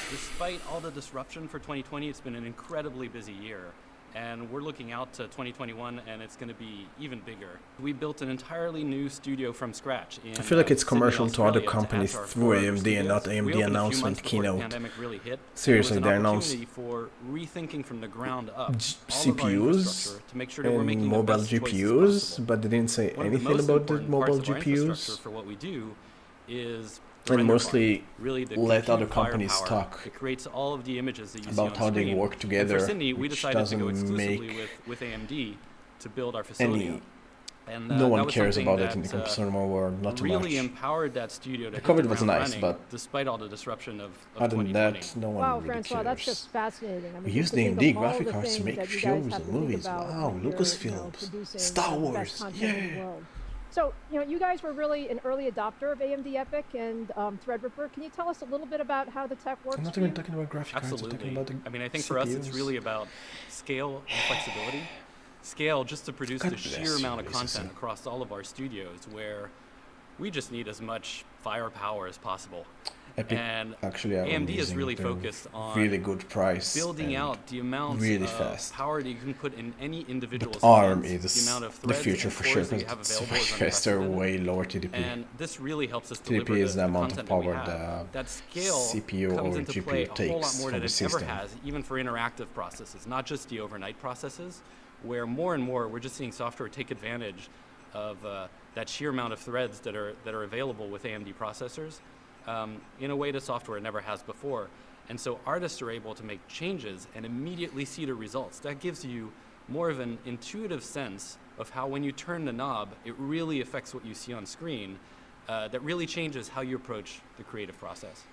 despite all the disruption for 2020, it's been an incredibly busy year. And we're looking out to 2021, and it's going to be even bigger. We built an entirely new studio from scratch. I feel like it's commercial to other companies through AMD and not AMD announcement keynote. Really hit, Seriously, they announced for rethinking from the ground up CPUs to make sure that we're making and mobile GPUs, but they didn't say anything about the mobile GPUs. For what we do is and mostly really let other companies talk it creates all of the images that you about see how on they screen. work together, for Sydney, we which decided to go doesn't exclusively make with AMD to build our facility. And no one cares about it in the consumer world, not too much. Really empowered that studio to the COVID hit the was ground nice, running, but despite all the disruption of other than 2020. that, no one wow, really Francois, cares. that's just fascinating. I mean, We use the AMD graphic cards to make films and movies. Wow, Lucasfilms, Star Wars, yeah. So, you guys were really an early adopter of AMD EPYC and Threadripper. Can you tell us a little bit about how the tech works? I'm not even talking about graphic cards. I'm talking about the I mean, I think CPUs. for us, it's really about scale and flexibility. Scale just to produce the sheer amount of content across all of our studios, where we just need as much firepower as possible. Epic, and actually, AMD is really focused on really good price, building out the amount of power that you can put in any individual. But ARM is the amount of the future for sure, because it's way faster, way lower TDP. And this really helps us TDP deliver is the amount of power that scale CPU comes or into GPU play a whole lot takes more from than the it ever system. has, even for interactive processes, not just the overnight processes, where more and more we're just seeing software take advantage of that sheer amount of threads that are available with AMD processors. In a way that software never has before. And so artists are able to make changes and immediately see the results. That gives you more of an intuitive sense of how when you turn the knob, it really affects what you see on screen. That really changes how you approach the creative process.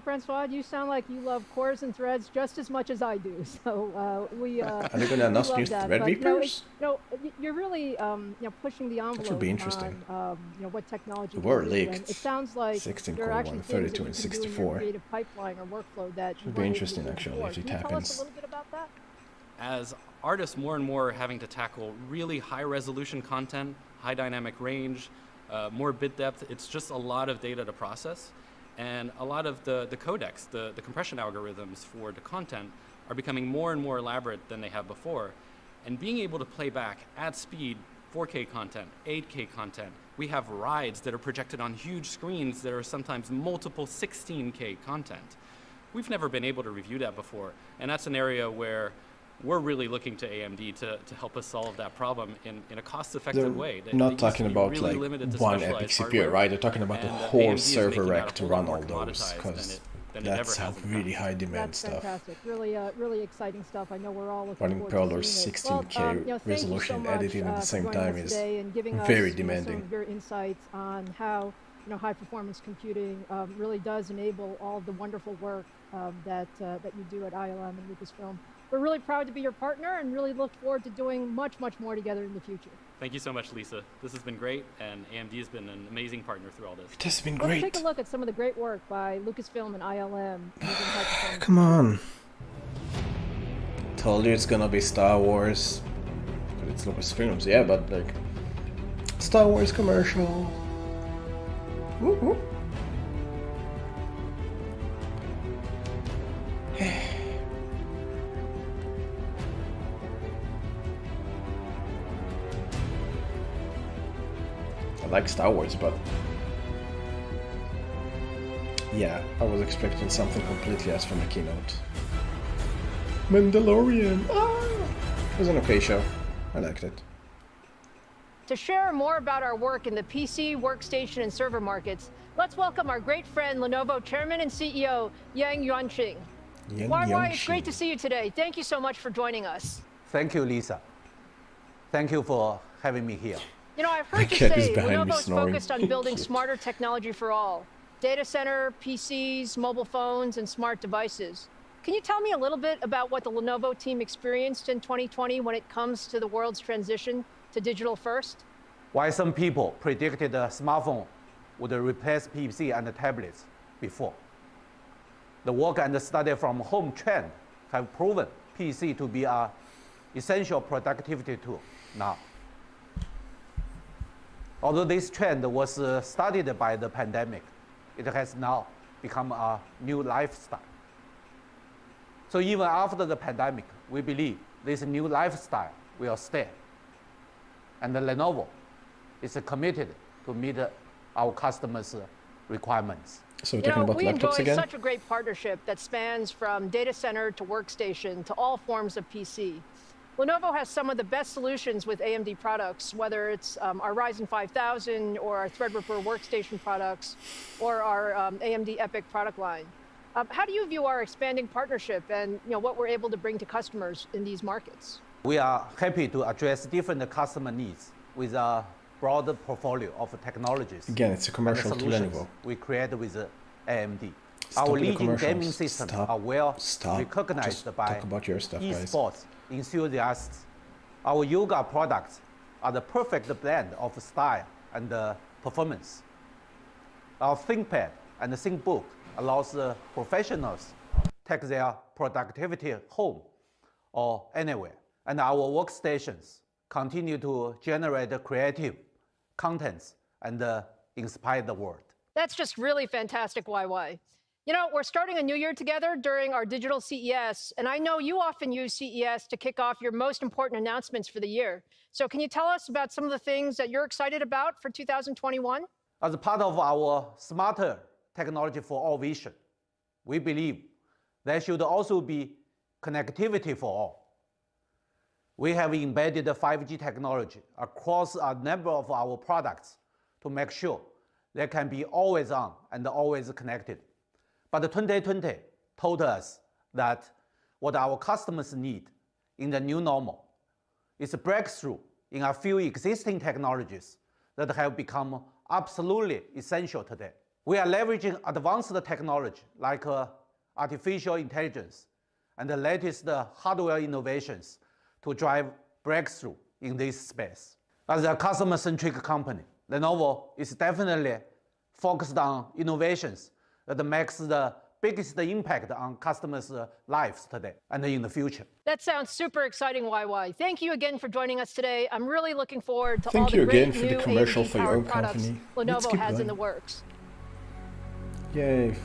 Francois, you sound like you love cores and threads just as much as I do. So we are they going to announce new Threadrippers? You're really pushing the envelope. That would be interesting. On what technology. We're leaked. It sounds like 16 there are core actually 1, things 32 that and you can do in 64. your creative pipeline or workflow that would be interesting actually if it happens. Can you tell us a little bit about that? As artists more and more are having to tackle really high resolution content, high dynamic range, more bit depth, it's just a lot of data to process. And a lot of the codecs, the compression algorithms for the content are becoming more and more elaborate than they have before. And being able to play back at speed 4K content, 8K content, we have rides that are projected on huge screens that are sometimes multiple 16K content. We've never been able to review that before. And that's an area where we're really looking to AMD to help us solve that problem in a cost-effective way. They're not talking about really like one epic CPU, right? They're talking about the whole server rack to run all those, because that's how really high demand stuff. Fantastic, really exciting stuff. I know we're all looking running forward Pearl or to seeing it. 16K resolution editing at the same time is giving very us, demanding. Some of your insights on how high performance computing really does enable all of the wonderful work that you do at ILM and Lucasfilm. We're really proud to be your partner and really look forward to doing much more together in the future. Thank you so much, Lisa. This has been great, and AMD has been an amazing partner through all this. It has been great. Let's take a look at some of the great work by Lucasfilm and ILM. Come on. Told you it's gonna be Star Wars. But it's Lucasfilms, yeah, but like Star Wars commercial. Woo-hoo. I like Star Wars, but yeah, I was expecting something completely else from the keynote. Mandalorian! It was an okay show. I liked it. To share more about our work in the PC, workstation, and server markets, let's welcome our great friend, Lenovo Chairman and CEO, Yang Yuanqing. Wai, it's great to see you today. Thank you so much for joining us. Thank you, Lisa. Thank you for having me here. I've heard you say Lenovo's focused on building smarter technology for all. Data center, PCs, mobile phones, and smart devices. Can you tell me a little bit about what the Lenovo team experienced in 2020 when it comes to the world's transition to digital first? Why some people predicted the smartphone would replace PC and tablets before. The work and the study from home trend have proven PC to be a essential productivity tool now. Although this trend was started by the pandemic, it has now become a new lifestyle. So even after the pandemic, we believe this new lifestyle will stay. And Lenovo is committed to meet our customers' requirements. So we're talking about we laptops enjoy again? such a great partnership that spans from data center to workstation to all forms of PC. Lenovo has some of the best solutions with AMD products, whether it's our Ryzen 5000 or our Threadripper workstation products or our AMD EPYC product line. How do you view our expanding partnership and what we're able to bring to customers in these markets? We are happy to address different customer needs with a broader portfolio of technologies. Again, it's a commercial to Lenovo. We create with AMD. Stop Our with the leading commercials. gaming systems Stop. are well Stop. recognized Just by talk about your stuff, guys. esports enthusiasts. Our yoga products are the perfect blend of style and performance. Our ThinkPad and ThinkBook allows professionals take their productivity home or anywhere. And our workstations continue to generate creative contents and inspire the world. That's just really fantastic, YY. We're starting a new year together during our digital CES, and I know you often use CES to kick off your most important announcements for the year. So can you tell us about some of the things that you're excited about for 2021? As part of our smarter technology for all vision, we believe there should also be connectivity for all. We have embedded 5G technology across a number of our products to make sure they can be always on and always connected. But 2020 told us that what our customers need in the new normal is a breakthrough in a few existing technologies that have become absolutely essential today. We are leveraging advanced technology like artificial intelligence and the latest hardware innovations to drive breakthrough in this space. As a customer-centric company, Lenovo is definitely focused on innovations that makes the biggest impact on customers' lives today and in the future. That sounds super exciting, YY. Thank you again for joining us today. I'm really looking forward to all Thank the you great again for the new commercial for your AMD-powered own products company. Let's Lenovo keep has in going. the works. Yay.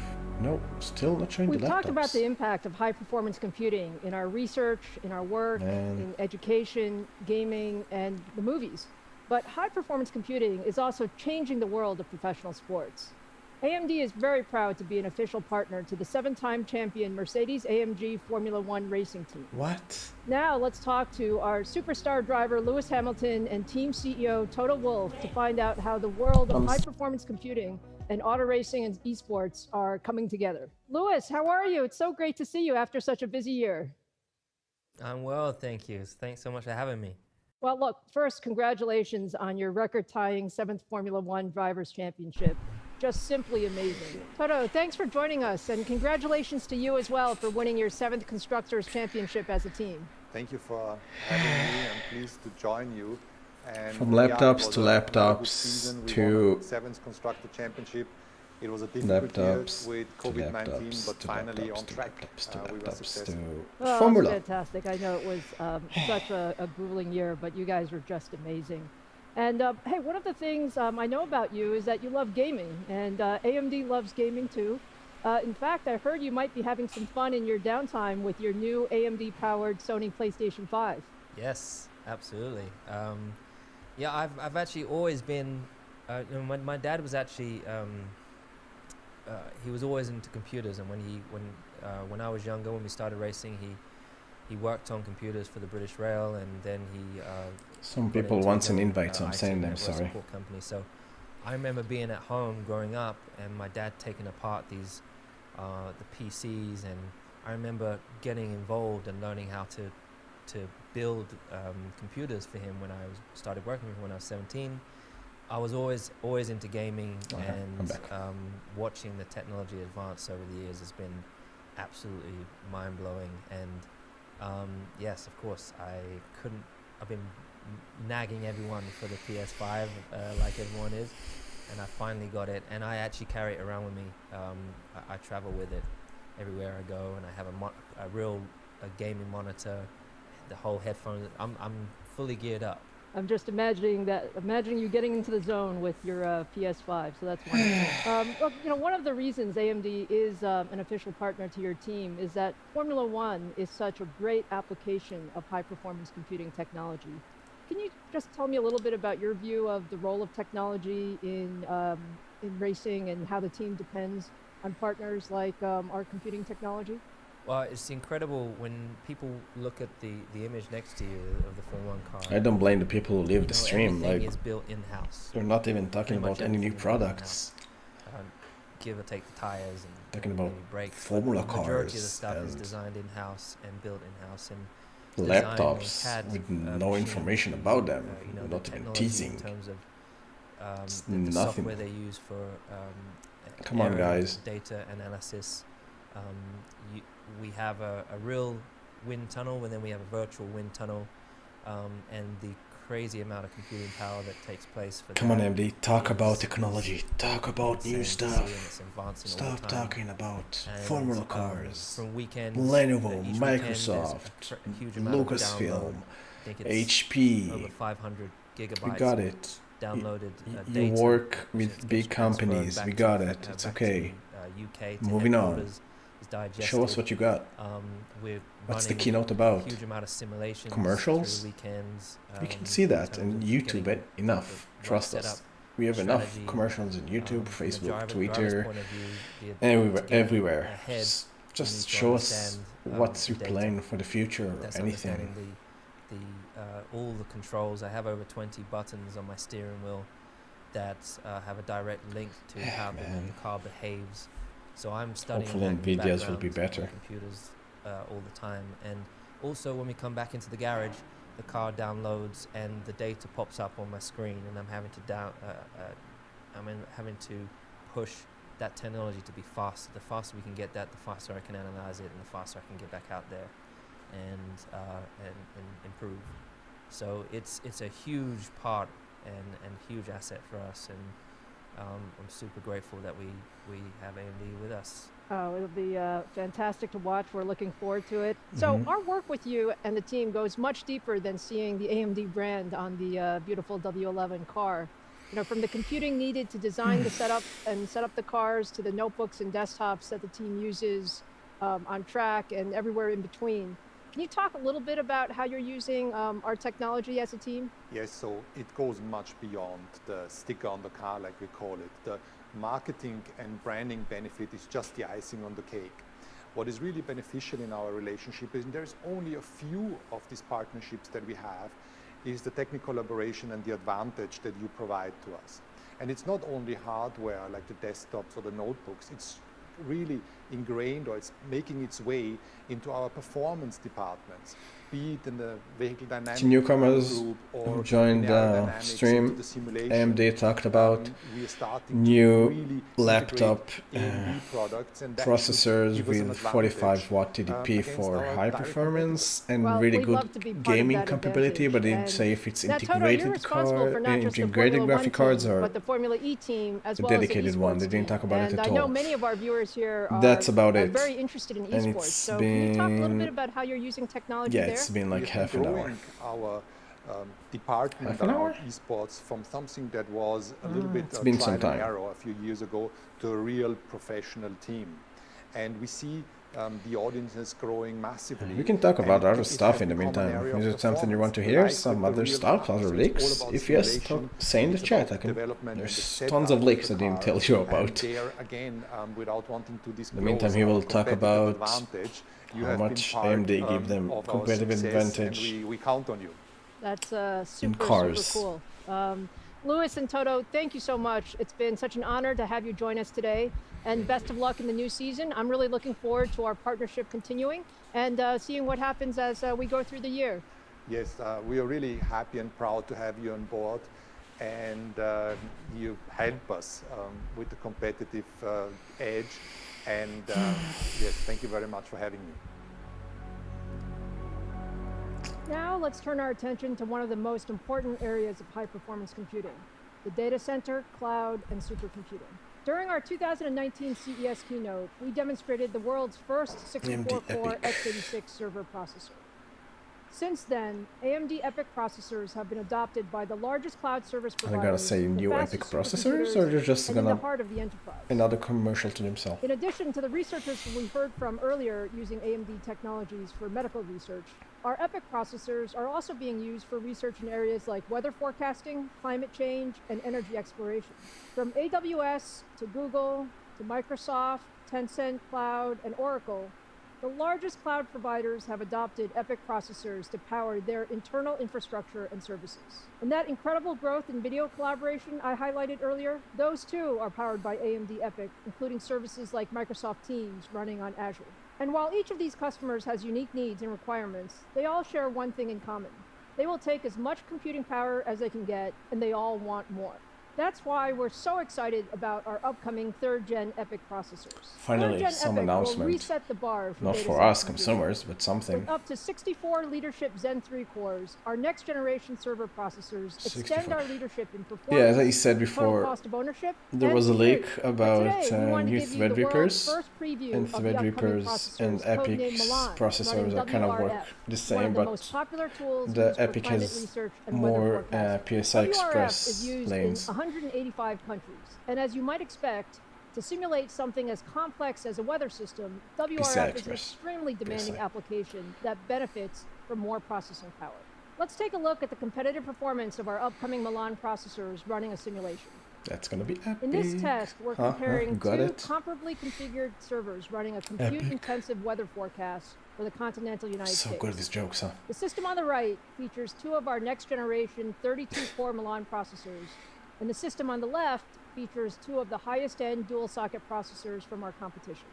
No, still not showing We've the laptops. talked about the impact of high-performance computing in our research, in our work, in education, gaming, and the movies. But high-performance computing is also changing the world of professional sports. AMD is very proud to be an official partner to the 7-time champion Mercedes-AMG Formula One racing team. What? Now let's talk to our superstar driver Lewis Hamilton and team CEO Toto Wolff to find out how the world of high-performance computing and auto racing and esports are coming together. Lewis, how are you? It's so great to see you after such a busy year. I'm well, thank you. Thanks so much for having me. Well, look, first, congratulations on your record-tying 7th Formula One Drivers' Championship. Just simply amazing. Toto, thanks for joining us, and congratulations to you as well for winning your 7th Constructors' Championship as a team. Thank you for having me. I'm pleased to join you. And From laptops to laptops to 7th Constructor Championship. It was a difficult year laptops with to COVID-19, laptops but to finally laptops on to track. laptops to We were laptops successful. Oh, Formula. That's fantastic. I know it was such a grueling year, but you guys were just amazing. And hey, one of the things I know about you is that you love gaming, and AMD loves gaming too. In fact, I heard you might be having some fun in your downtime with your new AMD-powered Sony PlayStation 5. Yes, absolutely. Yeah, I've actually always been. My dad was actually he was always into computers, and when I was younger, when we started racing, he worked on computers for the British Rail, and then he. Some people want an invite, so I'm IT saying them, network sorry. support company. So I remember being at home growing up, and my dad taking apart these the PCs, and I remember getting involved and learning how to build computers for him when I started working with him when I was 17. I was always into gaming, and watching the technology advance over the years has been absolutely mind-blowing. And yes, of course, I've been nagging everyone for the PS5 like everyone is, and I finally got it, and I actually carry it around with me. I travel with it everywhere I go, and I have a real gaming monitor, the whole headphone. I'm fully geared up. I'm just imagining you getting into the zone with your PS5, so that's wonderful. Look, you know, one of the reasons AMD is an official partner to your team is that Formula One is such a great application of high-performance computing technology. Can you just tell me a little bit about your view of the role of technology in racing and how the team depends on partners like our computing technology? Well, it's incredible when people look at the image next to you of the Formula 1 car. I don't blame the people who leave the stream. Everything Like, is built in-house. they're not even talking about any new products. Give or take the tires and Talking about brakes. Formula The majority of the cars stuff is and designed in-house and built in-house and laptops with no information about them. Not even teasing. In terms of the nothing. software they use for Come on, guys. Data analysis. We have a real wind tunnel, and then we have a virtual wind tunnel, and the crazy amount of computing power that takes place for Come on, MD, talk about technology, talk about new stuff. Stop talking about Formula cars, from weekends, Lenovo, each Microsoft, weekend, a huge amount of Lucasfilm, download. I think it's HP. over 500 gigabytes. We got it. Downloaded You data, work with big companies. We got it. It's okay. UK Moving on. Show us what you got. We're What's the keynote about? Huge amount of simulations Commercials? weekends, We can see that in YouTube. Enough. Trust us. We have enough commercials in YouTube, Facebook, Twitter, everywhere. Just show us what's your plan for the future or anything. All the controls. I have over 20 buttons on my steering wheel that have a direct link to how the car behaves. So I'm studying. Hopefully NVIDIA's will be better. Computers all the time, and also when we come back into the garage, the car downloads and the data pops up on my screen, and I'm having to push that technology to be faster. The faster we can get that, the faster I can analyze it, and the faster I can get back out there and improve. So it's a huge part and huge asset for us, and I'm super grateful that we have AMD with us. Oh, it'll be fantastic to watch. We're looking forward to it. So our work with you and the team goes much deeper than seeing the AMD brand on the beautiful W11 car. You know, from the computing needed to design the setup and set up the cars to the notebooks and desktops that the team uses on track and everywhere in between. Can you talk a little bit about how you're using our technology as a team? Yes, so it goes much beyond the sticker on the car, like we call it. The marketing and branding benefit is just the icing on the cake. What is really beneficial in our relationship is there's only a few of these partnerships that we have, is the technical collaboration and the advantage that you provide to us. And it's not only hardware like the desktops or the notebooks, it's really ingrained, or it's making its way into our performance departments, be it in the vehicle dynamics newcomers group who joined the stream. AMD talked about new laptop processors with 45 watt TDP for high performance and really good gaming capability, but they didn't say if it's integrated integrated graphic cards or but the Formula E team as a well dedicated as the one. They didn't talk about it at all. And I know many of our viewers here are That's about it. very interested in And esports. So can you talk a little bit about how you're using technology there? It's been like half an hour. Our department around esports from something that was a little bit trial and error a few years ago to a real professional team. And we see the audience is growing massively. We can talk about other stuff in the meantime. Is it something you want to hear? Some other stuff, other leaks? If yes, say in the chat. There's tons of leaks I didn't tell you about. In the meantime, he will talk about how much AMD give them competitive advantage. We count on you. That's super cool. Louis and Toto, thank you so much. It's been such an honor to have you join us today, and best of luck in the new season. I'm really looking forward to our partnership continuing and seeing what happens as we go through the year. Yes, we are really happy and proud to have you on board, and you help us with the competitive edge. And yes, thank you very much for having me. Now let's turn our attention to one of the most important areas of high-performance computing, the data center, cloud, and supercomputing. During our 2019 CES keynote, we demonstrated the world's first 64-core x86 server processor. Since then, AMD EPYC processors have been adopted by the largest cloud service Are they providers, gonna say the new fastest EPYC processors, supercomputers, or they're just and in the gonna heart of the enterprise. another commercial to themselves? In addition to the researchers we heard from earlier using AMD technologies for medical research, our EPYC processors are also being used for research in areas like weather forecasting, climate change, and energy exploration. From AWS to Google to Microsoft, Tencent Cloud, and Oracle, the largest cloud providers have adopted EPYC processors to power their internal infrastructure and services. And that incredible growth in video collaboration I highlighted earlier, those too are powered by AMD EPYC, including services like Microsoft Teams running on Azure. And while each of these customers has unique needs and requirements, they all share one thing in common. They will take as much computing power as they can get, and they all want more. That's why we're so excited about our upcoming 3rd Gen EPYC processors. Finally, some EPYC announcement. will reset the bar for Not data for center us computing. consumers, but something. With up to 64 leadership Zen 3 cores, our next generation server processors 64. extend our leadership in performance, Yeah, as I said total before, cost of ownership, there and was a leak security. about Today, we wanted to new give you the Threadrippers, world's first preview and of the upcoming Threadrippers and processors, codenamed EPYC's Milan, processors running are kind of work WRF, the one same, of the but most popular tools the used for EPYC climate has research and weather more forecasting. PSI WRF is Express used lanes. in 185 countries, and as you might expect, to simulate something as complex as a weather system, WRF is an Express. extremely demanding PSI. application that benefits from more processing power. Let's take a look at the competitive performance of our upcoming Milan processors running a simulation. That's gonna be epic. In this test, we're comparing got two it. comparably configured servers running a compute-intensive weather forecast for the continental United So States. good at these jokes, huh? The system on the right features two of our next-generation 32-core Milan processors, and the system on the left features two of the highest-end dual-socket processors from our competition.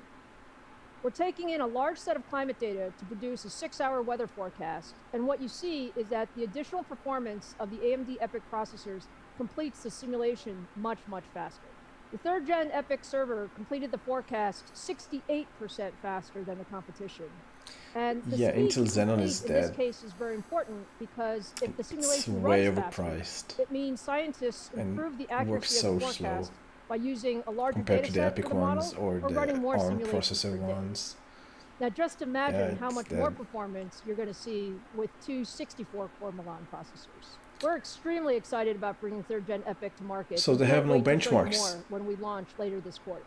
We're taking in a large set of climate data to produce a 6-hour weather forecast, and what you see is that the additional performance of the AMD EPYC processors completes the simulation much, much faster. The 3rd Gen EPYC server completed the forecast 68% faster than the competition. And the Yeah, speed Intel to Xenon complete is in this dead. case is very important because if the It's simulation way runs faster, overpriced it means scientists and improve the works accuracy so of the forecast slow by using a larger compared data to the set for EPYC the model ones or running the more ARM simulations per processor day. ones. Now just imagine Yeah, how it's much more dead. performance you're going to see with two 64-core Milan processors. We're extremely excited about bringing 3rd Gen EPYC to market. So and they can't have no wait to show you benchmarks. more when we launch later this quarter.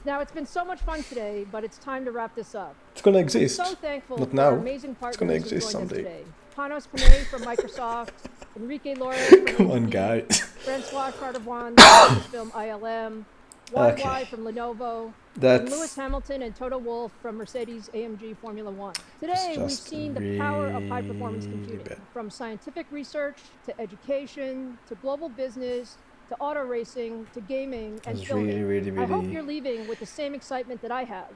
Now, it's been so much fun today, but it's time to wrap this up. It's gonna I'm exist. so thankful Not for now. our amazing It's partners gonna who exist joined us someday. today. Panos Panay from Microsoft, Enrique Lores from Come on, AMD, guy. Francois Cardavoine from Film ILM, YY Okay. from Lenovo, That's- and Lewis Hamilton and Toto Wolff from Mercedes-AMG Formula One. Today, we've just seen the power of high-performance really computing, bad. from scientific research to education to global business to auto racing to gaming and It's filming. really, I hope really- you're leaving with the same excitement that I have.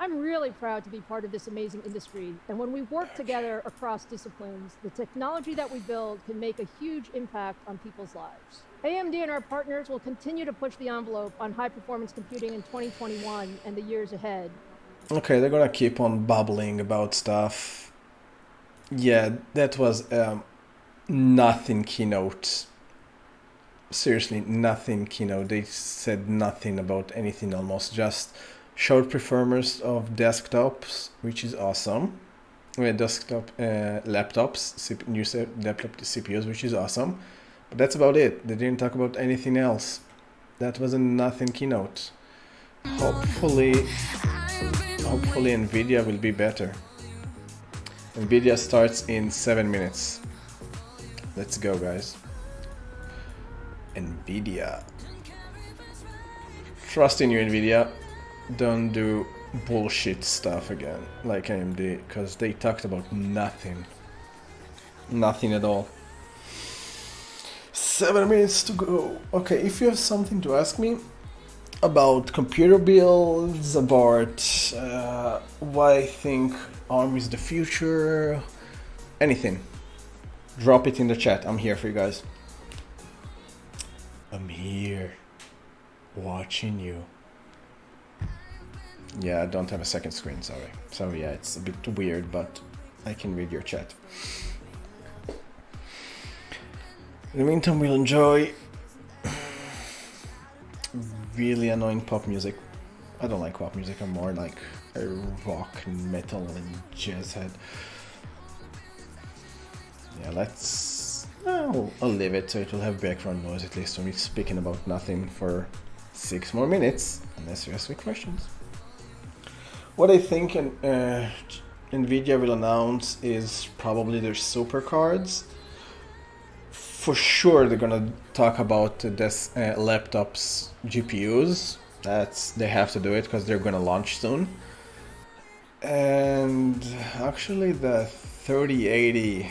I'm really proud to be part of this amazing industry, and when we work together across disciplines, the technology that we build can make a huge impact on people's lives. AMD and our partners will continue to push the envelope on high-performance computing in 2021 and the years ahead. Okay, they're gonna keep on babbling about stuff. Yeah, that was nothing keynote. Seriously, nothing keynote. They said nothing about anything almost. Just showed performance of desktops, which is awesome. Desktop laptops, new laptop CPUs, which is awesome. But that's about it. They didn't talk about anything else. That was a nothing keynote. Hopefully Nvidia will be better. Nvidia starts in 7 minutes. Let's go, guys. Nvidia. Trust in you, Nvidia. Don't do bullshit stuff again, like AMD, because they talked about nothing. Nothing at all. 7 minutes to go. Okay, if you have something to ask me about computer builds, about why I think ARM is the future, anything, drop it in the chat. I'm here for you guys. I'm here, watching you. Yeah, I don't have a second screen, sorry. So yeah, it's a bit weird, but I can read your chat. In the meantime, we'll enjoy really annoying pop music. I don't like pop music, I'm more like a rock, metal, and jazz head. I'll leave it so it will have background noise at least for me speaking about nothing for 6 more minutes, unless you ask me questions. What I think Nvidia will announce is probably their super cards. For sure they're gonna talk about this laptops GPUs. They have to do it because they're gonna launch soon. And actually the 3080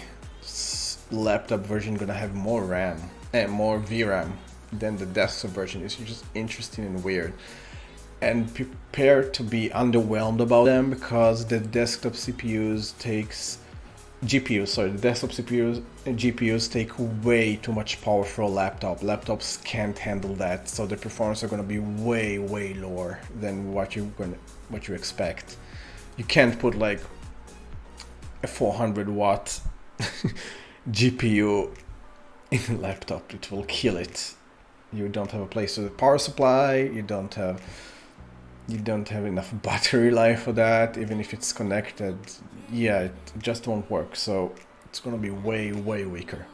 laptop version gonna have more RAM and more VRAM than the desktop version. It's just interesting and weird. And prepare to be underwhelmed about them because the desktop GPUs take way too much power for a laptop. Laptops can't handle that, so the performance are gonna be way lower than what you expect. You can't put like a 400 watt GPU in a laptop. It will kill it. You don't have a place for the power supply. You don't have enough battery life for that. Even if it's connected, yeah, it just won't work. So it's gonna be way weaker.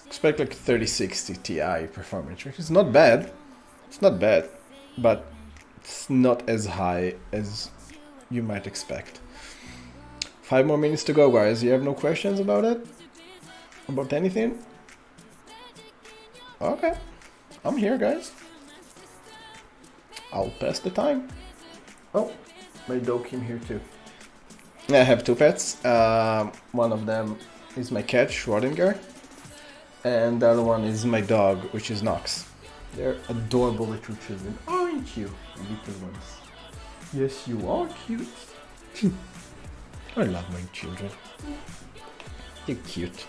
Expect like 3060 Ti performance, which is not bad. It's not bad, but it's not as high as you might expect. 5 more minutes to go, guys. You have no questions about it? About anything? Okay, I'm here, guys. I'll pass the time. Oh, my dog came here too. I have 2 pets. One of them is my cat, Schrodinger, and the other one is my dog, which is Knox. They're adorable little children, aren't you, little ones? Yes, you are cute. I love my children. They're cute.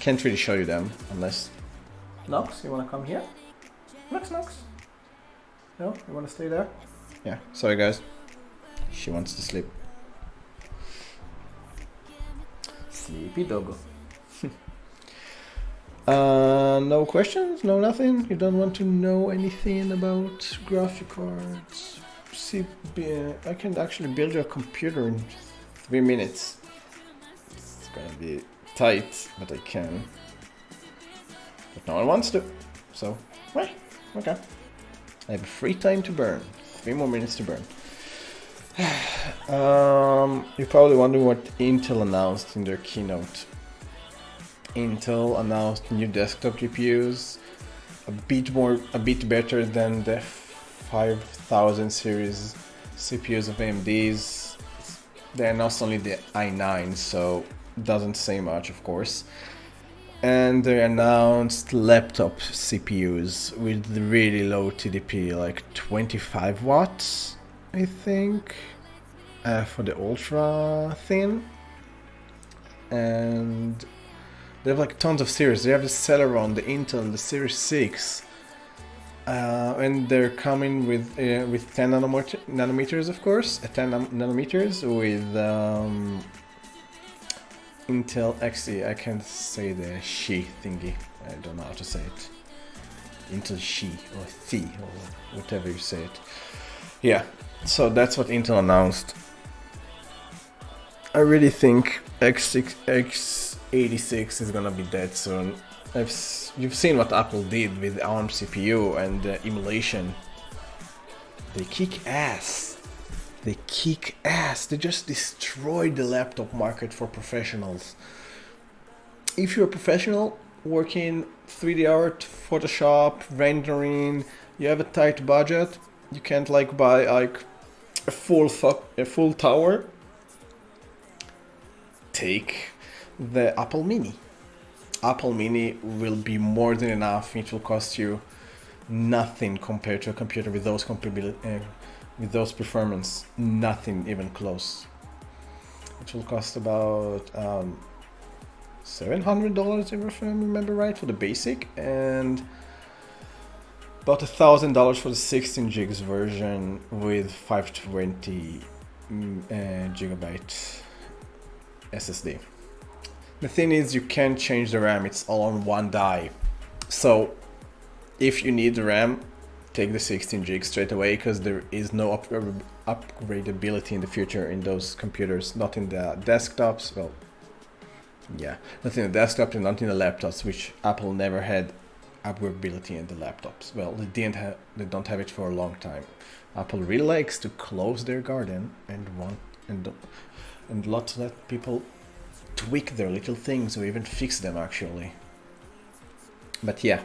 Can't really show you them unless... Knox, you wanna come here? Knox. No? You wanna stay there? Yeah, sorry guys. She wants to sleep. Sleepy doggo. No questions? No nothing? You don't want to know anything about graphic cards? See, I can actually build your computer in 3 minutes. It's gonna be tight, but I can. But no one wants to, so, okay. I have free time to burn. 3 more minutes to burn. You're probably wondering what Intel announced in their keynote. Intel announced new desktop GPUs, a bit better than the 5000 series CPUs of AMD's. They announced only the i9, so doesn't say much, of course. And they announced laptop CPUs with really low TDP, like 25 watts, I think, for the ultra thin. And they have like tons of series. They have the Celeron, the Intel, the Series 6, and they're coming with 10 nanometers, of course, 10 nanometers with Intel Xe. I can't say the she thingy. I don't know how to say it. Intel she or Thi or whatever you say it. Yeah, so that's what Intel announced. I really think x86 is gonna be dead soon. You've seen what Apple did with ARM CPU and emulation. They kick ass. They kick ass. They just destroyed the laptop market for professionals. If you're a professional working 3D art, Photoshop, rendering, you have a tight budget, you can't like buy like a full tower. Take the Apple Mini. Apple Mini will be more than enough. It will cost you nothing compared to a computer with those with those performance. Nothing even close. It will cost about $700 if I remember right for the basic, and about $1,000 for the 16 gigs version with 520 gigabyte SSD. The thing is, you can't change the RAM, it's all on one die. So if you need the RAM, take the 16 gig straight away because there is no upgradability in the future in those computers, not in the desktops. Well, yeah, not in the desktop and not in the laptops, which Apple never had upgradability in the laptops. Well, they don't have it for a long time. Apple really likes to close their garden and let people tweak their little things or even fix them actually. But yeah,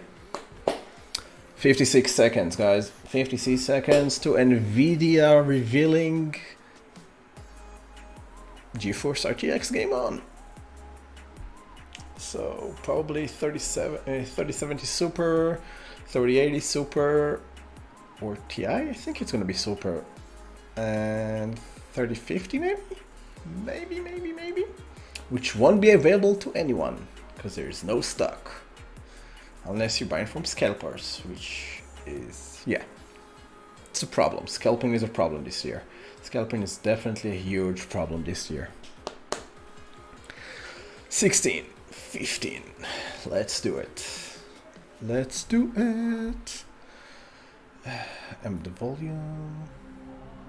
56 seconds, guys. 56 seconds to Nvidia revealing GeForce RTX game on. So probably 3070 Super, 3080 Super, or Ti. I think it's gonna be Super, and 3050 maybe, which won't be available to anyone because there is no stock unless you're buying from scalpers, which is, yeah, it's a problem. Scalping is a problem this year. Scalping is definitely a huge problem this year. 16, 15, let's do it. Let's do it. Amp the volume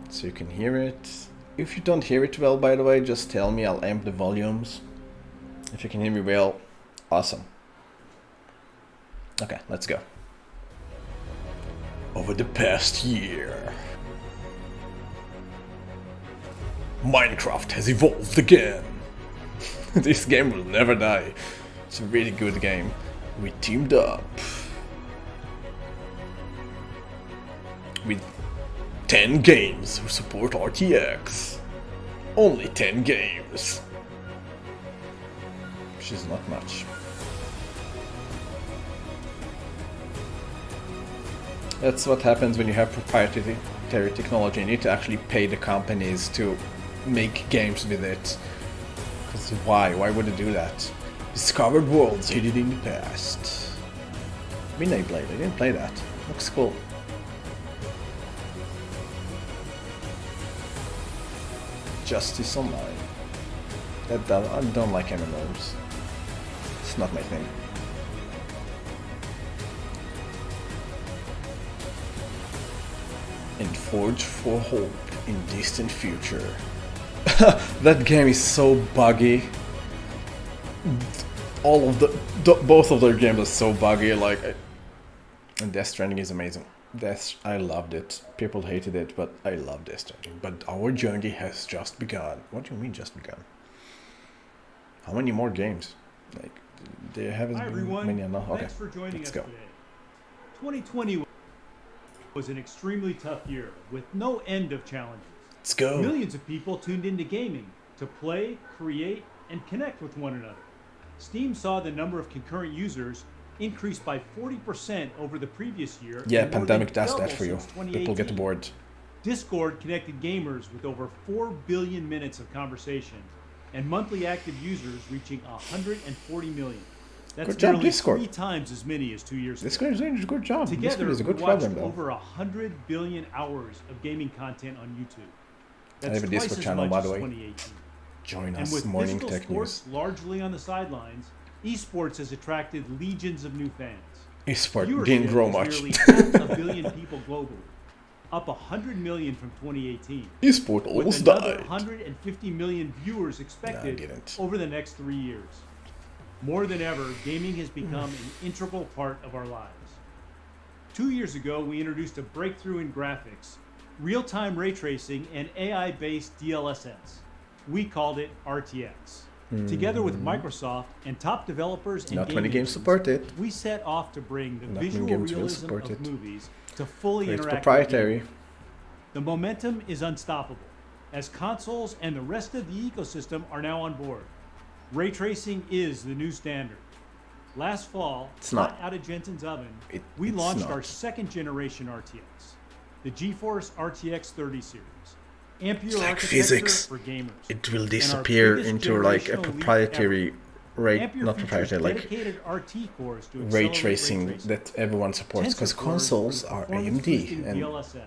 so you can hear it. If you don't hear it well, by the way, just tell me, I'll amp the volumes. If you can hear me well, awesome. Okay, let's go. Over the past year, Minecraft has evolved again. This game will never die. It's a really good game. We teamed up with 10 games who support RTX. Only 10 games. Which is not much. That's what happens when you have proprietary technology. You need to actually pay the companies to make games with it. Because why? Why would they do that? Discovered worlds hidden in the past. Midnight Blade, I didn't play that. Looks cool. Justice Online. I don't like MMOs. It's not my thing. And Forge for Hope in Distant Future. That game is so buggy. All of both of their games are so buggy. Like, and Death Stranding is amazing. I loved it. People hated it, but I loved Death Stranding. But our journey has just begun. What do you mean just begun? How many more games? Like, there haven't been many enough. Okay, thanks for joining let's us go. today. 2020 was an extremely tough year with no end of challenges. Let's go. Millions of people tuned into gaming to play, create, and connect with one another. Steam saw the number of concurrent users increase by 40% over the previous year. Yeah, and more pandemic than does that double for you. since People get 2018. bored. Discord connected gamers with over 4 billion minutes of conversation and monthly active users reaching 140 million. That's Good job, nearly Discord. 3 times as many as 2 years ago. Discord is doing a good job. Together, Discord is a good we watched program, though. over 100 billion hours of gaming content on YouTube. I That's have a twice Discord as channel, much by as the way. 2018. Join And us, with Morning physical Tech sports News. largely on the sidelines, esports has attracted legions of new fans. Esport Viewership didn't grow is much. Nearly half a billion people globally, up 100 million from 2018. Esport with almost another died. 150 million viewers expected didn't. over the next 3 years. More than ever, gaming has become an integral part of our lives. 2 years ago, we introduced a breakthrough in graphics, real-time ray tracing, and AI-based DLSS. We called it RTX. Together with Microsoft and top developers and Not game many games engines, support it. we set off to bring the Not many visual games will realism support of it. movies to fully But it's interactive proprietary. gaming. The momentum is unstoppable, as consoles and the rest of the ecosystem are now on board. Ray tracing is the new standard. Last fall, It's hot not. out of Jensen's oven, It's we launched not. our second generation RTX, the GeForce RTX 30 series. Ampere It's like architecture physics. for gamers. It will And our disappear biggest into like a generational leap proprietary ever. ray, Ampere not features proprietary, like dedicated RT cores to ray accelerate tracing that everyone supports. Because Tensor cores consoles for are performance-boosting AMD, and DLSS.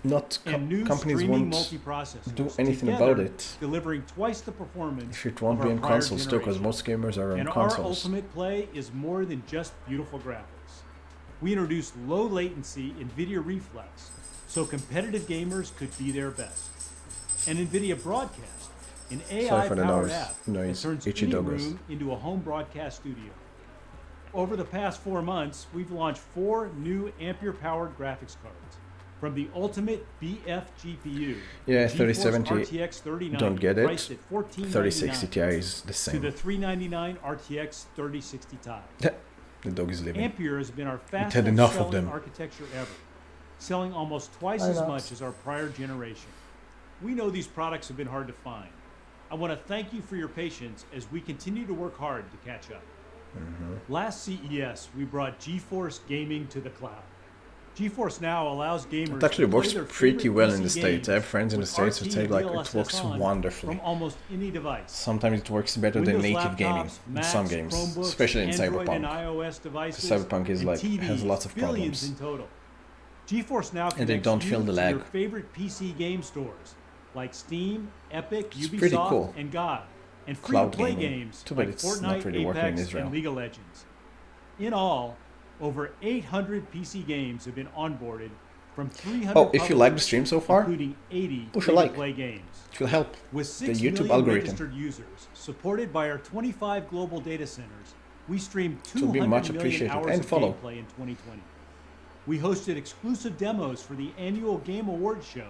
not And new companies streaming won't multiprocessors do anything together, about it. delivering twice the performance If it won't of be our on prior consoles too, because generation. most gamers are on And consoles. our ultimate play is more than just beautiful graphics. we introduced low latency NVIDIA Reflex so competitive gamers could be their best. And NVIDIA Broadcast, an AI-powered app that turns any room into a home broadcast studio. Over the past 4 months, we've launched 4 new Ampere-powered graphics cards. From the ultimate BF GPU, yeah, GeForce 3070, RTX 3090, don't get it. priced at $1499, 3060 Ti is the to same. the $399 RTX 3060 Ti. The dog is living. Ampere has been our It had enough of fastest-selling them. architecture ever, selling almost twice I as know. much as our prior generation. We know these products have been hard to find. I want to thank you for your patience as we continue to work hard to catch up. Last CES, we brought GeForce Gaming to the cloud. GeForce Now allows gamers It actually to play works their pretty favorite well PC in the States. I have friends in the with States who RT say like it DLSS works on wonderfully. from almost any device. Sometimes it works better than Windows native gaming laptops, in Macs, some games, Chromebooks, especially in Android and Cyberpunk. iOS devices, Cyberpunk is and like has TVs, lots of billions problems. in total. GeForce Now And they connects don't you feel the to lag. your favorite PC game stores like Steam, Epic, It's pretty Ubisoft, cool. and GOG, and Cloud free-to-play gaming. games Too bad like it's Fortnite, not really working in Apex, Israel. and League of Legends. In all, over 800 PC games have been onboarded from 300 Oh, if you like the publishers, stream so far, including 80 push a like. free-to-play games. It will help With the 6 YouTube million algorithm. registered users, supported by our 25 global data centers, we streamed It will be 200 much million appreciated. hours And of follow. gameplay in 2020. We hosted exclusive demos for the annual Game Awards show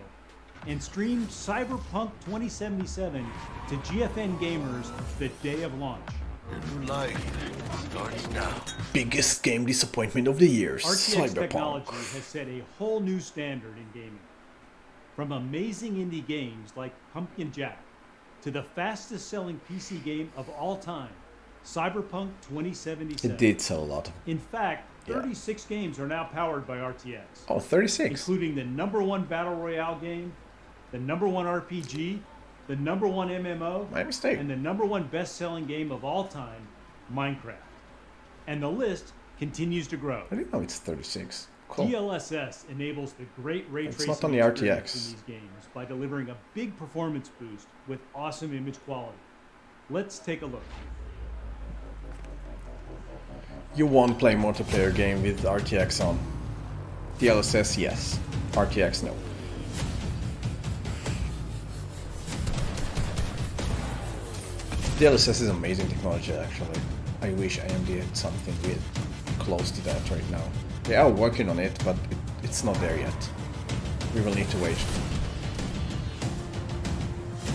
and streamed Cyberpunk 2077 to GFN gamers the day of launch. Your new life starts now. Biggest game disappointment of the year, RTX Cyberpunk. technology has set a whole new standard in gaming. From amazing indie games like Pumpkin Jack to the fastest selling PC game of all time, Cyberpunk 2077. It did sell a lot. In fact, 36 games are now powered by RTX. Oh, 36. Including the #1 Battle Royale game, the #1 RPG, the #1 MMO, My mistake. and the #1 best-selling game of all time, Minecraft. And the list continues to grow. I didn't know it's 36. Cool. DLSS enables the great ray It's tracing not on the experience RTX. in these games by delivering a big performance boost with awesome image quality. Let's take a look. You won't play multiplayer game with RTX on. DLSS, yes. RTX, no. DLSS is amazing technology, actually. I wish AMD had something with close to that right now. They are working on it, but it's not there yet. We will need to wait.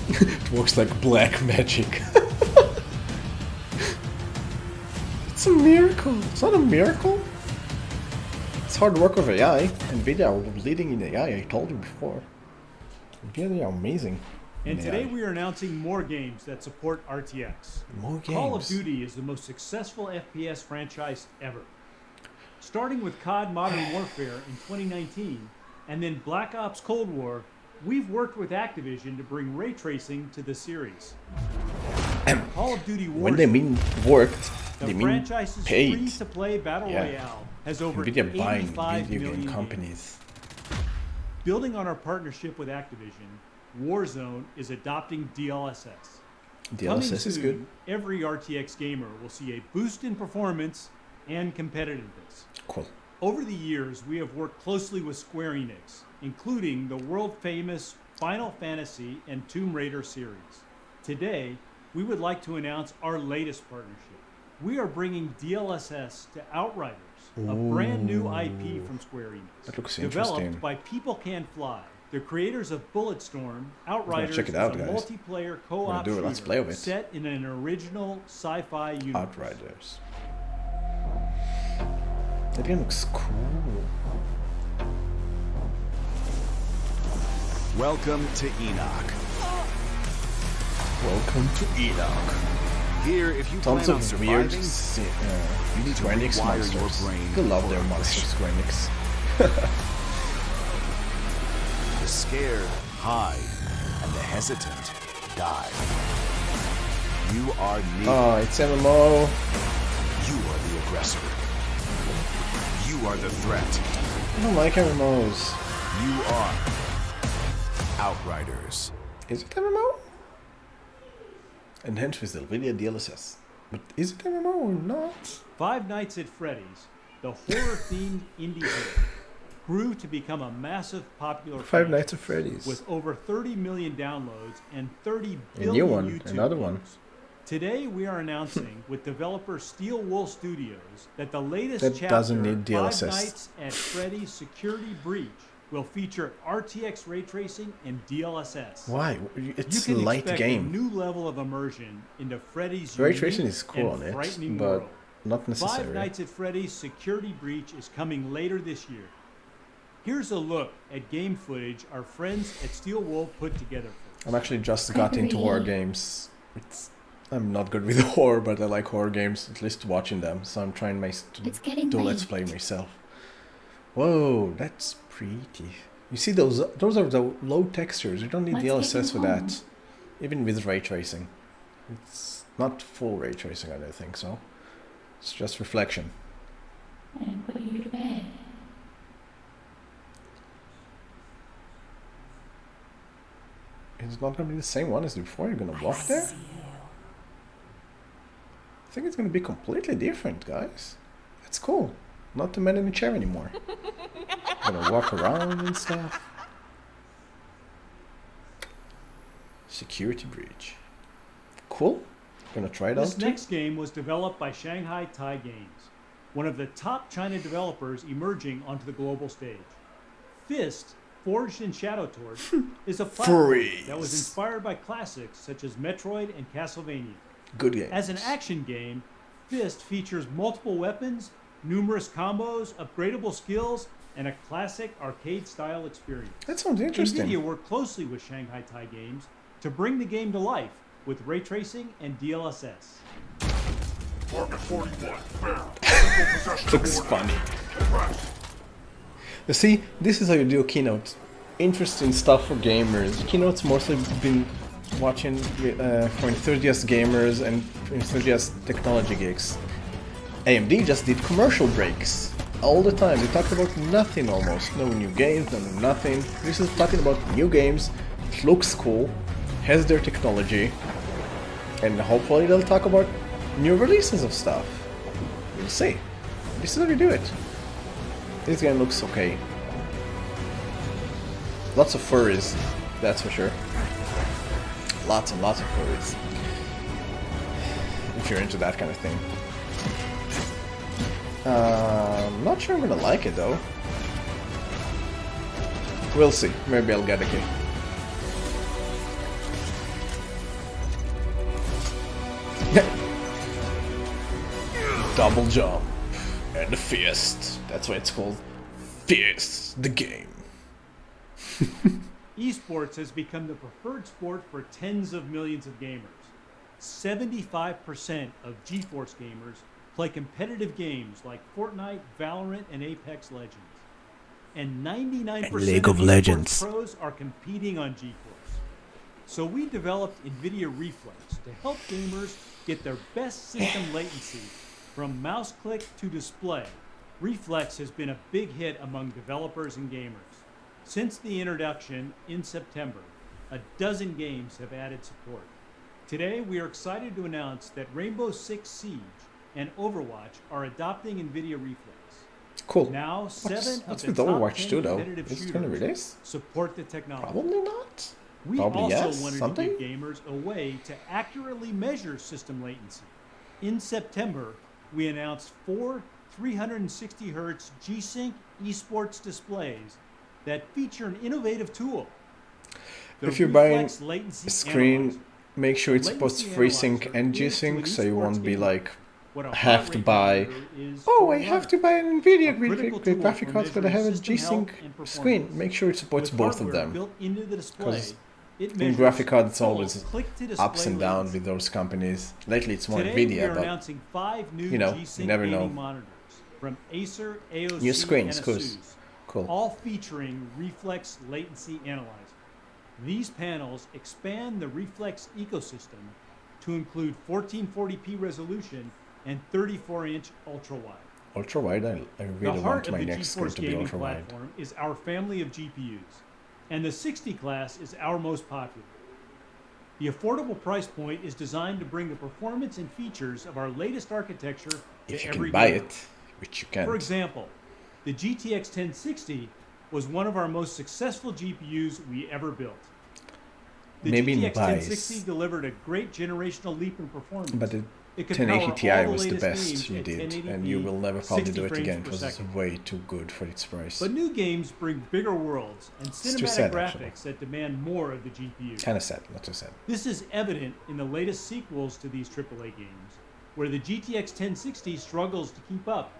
It works like black magic. It's a miracle. It's not a miracle. It's hard work of AI. Nvidia are leading in AI, I told you before. Nvidia are amazing. And in today AI. we are announcing more games that support RTX. More Call of games. Duty is the most successful FPS franchise ever. Starting with COD Modern Warfare in 2019, and then Black Ops Cold War, we've worked with Activision to bring ray tracing to the series. Call of Duty Warzone, When they mean worked, the they mean franchise's paid. free-to-play battle Yeah. royale, has over Nvidia buying 85 video million game games. companies. Building on our partnership with Activision, Warzone is adopting DLSS. DLSS Coming is soon, good. Every RTX gamer will see a boost in performance and competitiveness. Cool. Over the years, we have worked closely with Square Enix, including the world-famous Final Fantasy and Tomb Raider series. Today, we would like to announce our latest partnership. We are bringing DLSS to Outriders, a brand new IP from Square Enix. That looks Developed interesting. by People Can Fly, the creators of Bulletstorm. Outriders check it out, is a guys. multiplayer I'm gonna co-op do a let's shooter play of it. set in an original sci-fi universe. Outriders. That game looks cool. Welcome to Enoch. Welcome to Enoch. Here, if you Tons plan on of weird surviving, you need to Square Enix rewire monsters. your brain People love their for monsters, Square Enix. The scared hide, and the hesitant die. You are neither. Oh, it's MMO. You are the aggressor. You are the threat. I don't like MMOs. You are Outriders. Is it MMO? Enhanced with NVIDIA DLSS. But is it MMO or not? Five Nights at Freddy's, the horror-themed indie hit, grew to become a massive popular Five franchise Nights at Freddy's. with over 30 million downloads and 30 A billion new one, YouTube another views. one. Today we are announcing with developer Steel Wool Studios that the latest That chapter, doesn't need Five DLSS. Nights at Freddy's Security Breach, will feature RTX ray tracing and DLSS. Why? It's you a can light expect game. A new level of immersion into Freddy's Ray unique tracing is cool and on it, frightening but world. not necessary. Five Nights at Freddy's Security Breach is coming later this year. Here's a look at game footage our friends at Steel Wool put together for us. I'm actually just got into horror games. I'm not good with horror, but I like horror games, at least watching them. So I'm trying to do let's play myself. Whoa, that's pretty. You see those are the low textures. You don't need DLSS for that, even with ray tracing. It's not full ray tracing, I don't think so. It's just reflection. And put you to bed. It's not going to be the same one as before. You're going to walk there? I think it's going to be completely different, guys. That's cool. Not the man in the chair anymore. Gonna walk around and stuff. Security breach. Cool. Gonna try it out This too. next game was developed by Shanghai Tai Games, one of the top China developers emerging onto the global stage. Fist, forged in Shadow Torch, is a platform that was inspired by classics such as Metroid and Castlevania. Good game. As an action game, Fist features multiple weapons, numerous combos, upgradable skills, and a classic arcade-style experience. That sounds interesting. NVIDIA worked closely with Shanghai Tai Games to bring the game to life with ray tracing and DLSS. Looks funny. You see, this is how you do a keynote. Interesting stuff for gamers. Keynotes mostly been watching for enthusiast gamers and enthusiast technology geeks. AMD just did commercial breaks all the time. They talked about nothing almost. No new games, no nothing. This is talking about new games. It looks cool, has their technology, and hopefully they'll talk about new releases of stuff. We'll see. This is how you do it. This game looks okay. Lots of furries, that's for sure. Lots and lots of furries. If you're into that kind of thing. Not sure I'm gonna like it though. We'll see. Maybe I'll get a key. Double jump and a fist. That's why it's called Fist, the game. Esports has become the preferred sport for tens of millions of gamers. 75% of GeForce gamers play competitive games like Fortnite, Valorant, and Apex Legends. And 99% And League of esports Legends. pros are competing on GeForce. So we developed NVIDIA Reflex to help gamers get their best system latency from mouse click to display. Reflex has been a big hit among developers and gamers. Since the introduction in September, a dozen games have added support. Today, we are excited to announce that Rainbow Six Siege and Overwatch are adopting NVIDIA Reflex. Cool. Now, What's seven with of the top Overwatch 10 too, though? competitive Is it gonna shooters release? support the technology. Probably not. We Probably also yes. wanted Something? to give gamers a way to accurately measure system latency. In September, we announced 4 360Hz G-Sync esports displays that feature an innovative tool. The If you're buying Reflex Latency a screen, Analyzer. make sure it's supposed to Latency FreeSync Analyzer and is to an G-Sync, so you won't be esports like, what a I have heart to rate buy. monitor is Oh, for I a have runner. to buy an Nvidia A critical tool graphic for card's gotta have a measuring system G-Sync health and screen. performance. Make sure it supports With both of hardware them. built into the display, Because it in measures graphic cards, it's full always click-to-display ups and downs latency. with those companies. Lately, it's more Today, we Nvidia, are but announcing 5 new you know, G-Sync you never gaming know. monitors from Acer, AOC, New screens, and cool. ASUS, Cool. all featuring Reflex Latency Analyzer. These panels expand the Reflex ecosystem to include 1440p resolution and 34-inch ultra-wide. ultra wide. I The really heart want of my the next screen GeForce to be gaming ultra wide. platform is our family of GPUs, and the 60 class is our most popular. The affordable price point is designed to bring the performance and features of our latest architecture to If you every can buy gamer. it, which you can't. For example, the GTX 1060 was one of our most successful GPUs we ever built. The Maybe GTX in buys, 1060 delivered a great generational leap in performance. but the It could 1080 power Ti all the was the latest best games you at did, 1080p, and you will never probably 60 do it frames again per because it's second. way too good for its price. But new games bring bigger worlds and too cinematic sad, graphics actually. that demand more of the GPU. Kind of sad, not too sad. This is evident in the latest sequels to these AAA games, where the GTX 1060 struggles to keep up.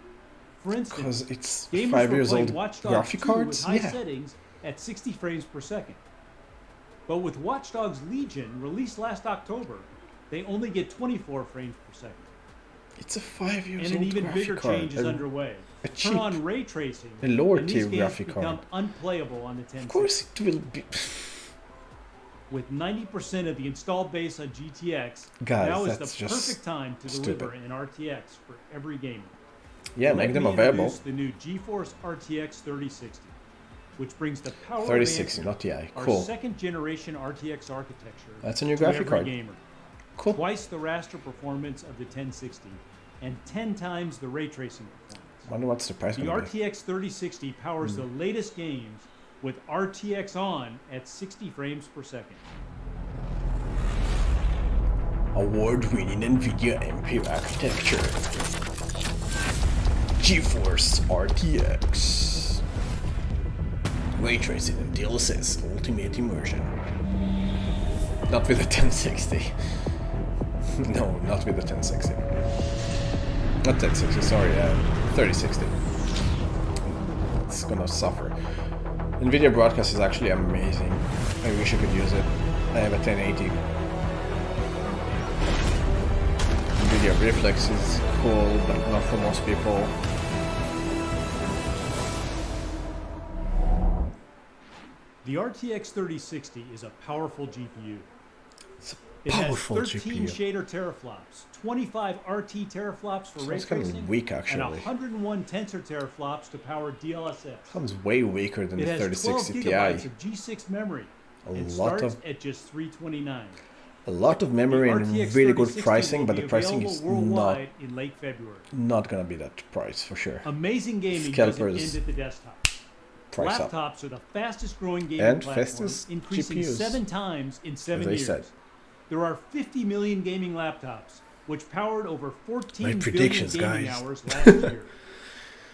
For instance, 'Cause it's gamers 5 were years playing old Watch Dogs graphic 2 cards? with high Yeah. settings at 60 frames per second. But with Watch Dogs Legion, released last October, they only get 24 frames per second. It's a 5 years And old an even graphic bigger card. change is underway. A Turn cheap, on ray tracing, a lower and these tier games graphic become card. unplayable on the 1060. Of course it will be. With 90% of the installed base on GTX, Guys, now is that's the just perfect time to stupid. deliver an RTX for every gamer. Yeah, Let make them me available. introduce the new GeForce RTX 3060, which brings the power 3060, of not Ti. our Cool. second generation RTX architecture That's a new to graphic every card. gamer. Cool. Twice the raster performance of the 1060 and 10 times the ray tracing performance. Wonder what's the price The gonna be. RTX 3060 powers the latest games with RTX on at 60 frames per second. Award-winning Nvidia MP architecture. GeForce RTX. Ray tracing and DLSS ultimate immersion. Not with the 1060. No, not with the 1060. Not 1060, sorry, 3060. It's gonna suffer. Nvidia broadcast is actually amazing. I wish I could use it. I have a 1080. Nvidia Reflex is cool, but not for most people. The RTX 3060 is a powerful GPU. It powerful has 13 GPU. shader teraflops, 25 RT teraflops for ray Sounds kind of tracing, weak, and actually. 101 tensor teraflops to power DLSS. Sounds way weaker than It the has 3060 12 gigabytes Ti. of G6 memory A and lot starts of- at just $329. A lot of memory The and RTX really good 3060 pricing, will but be the pricing available is worldwide in late February. not gonna be that price for sure. Amazing gaming doesn't Scalpers end at the desktop. price up. Laptops are the fastest growing gaming And platform, fastest increasing GPUs, 7 times in 7 they years. said. There are 50 million gaming laptops, which powered over 14 My billion predictions, gaming guys. hours last year.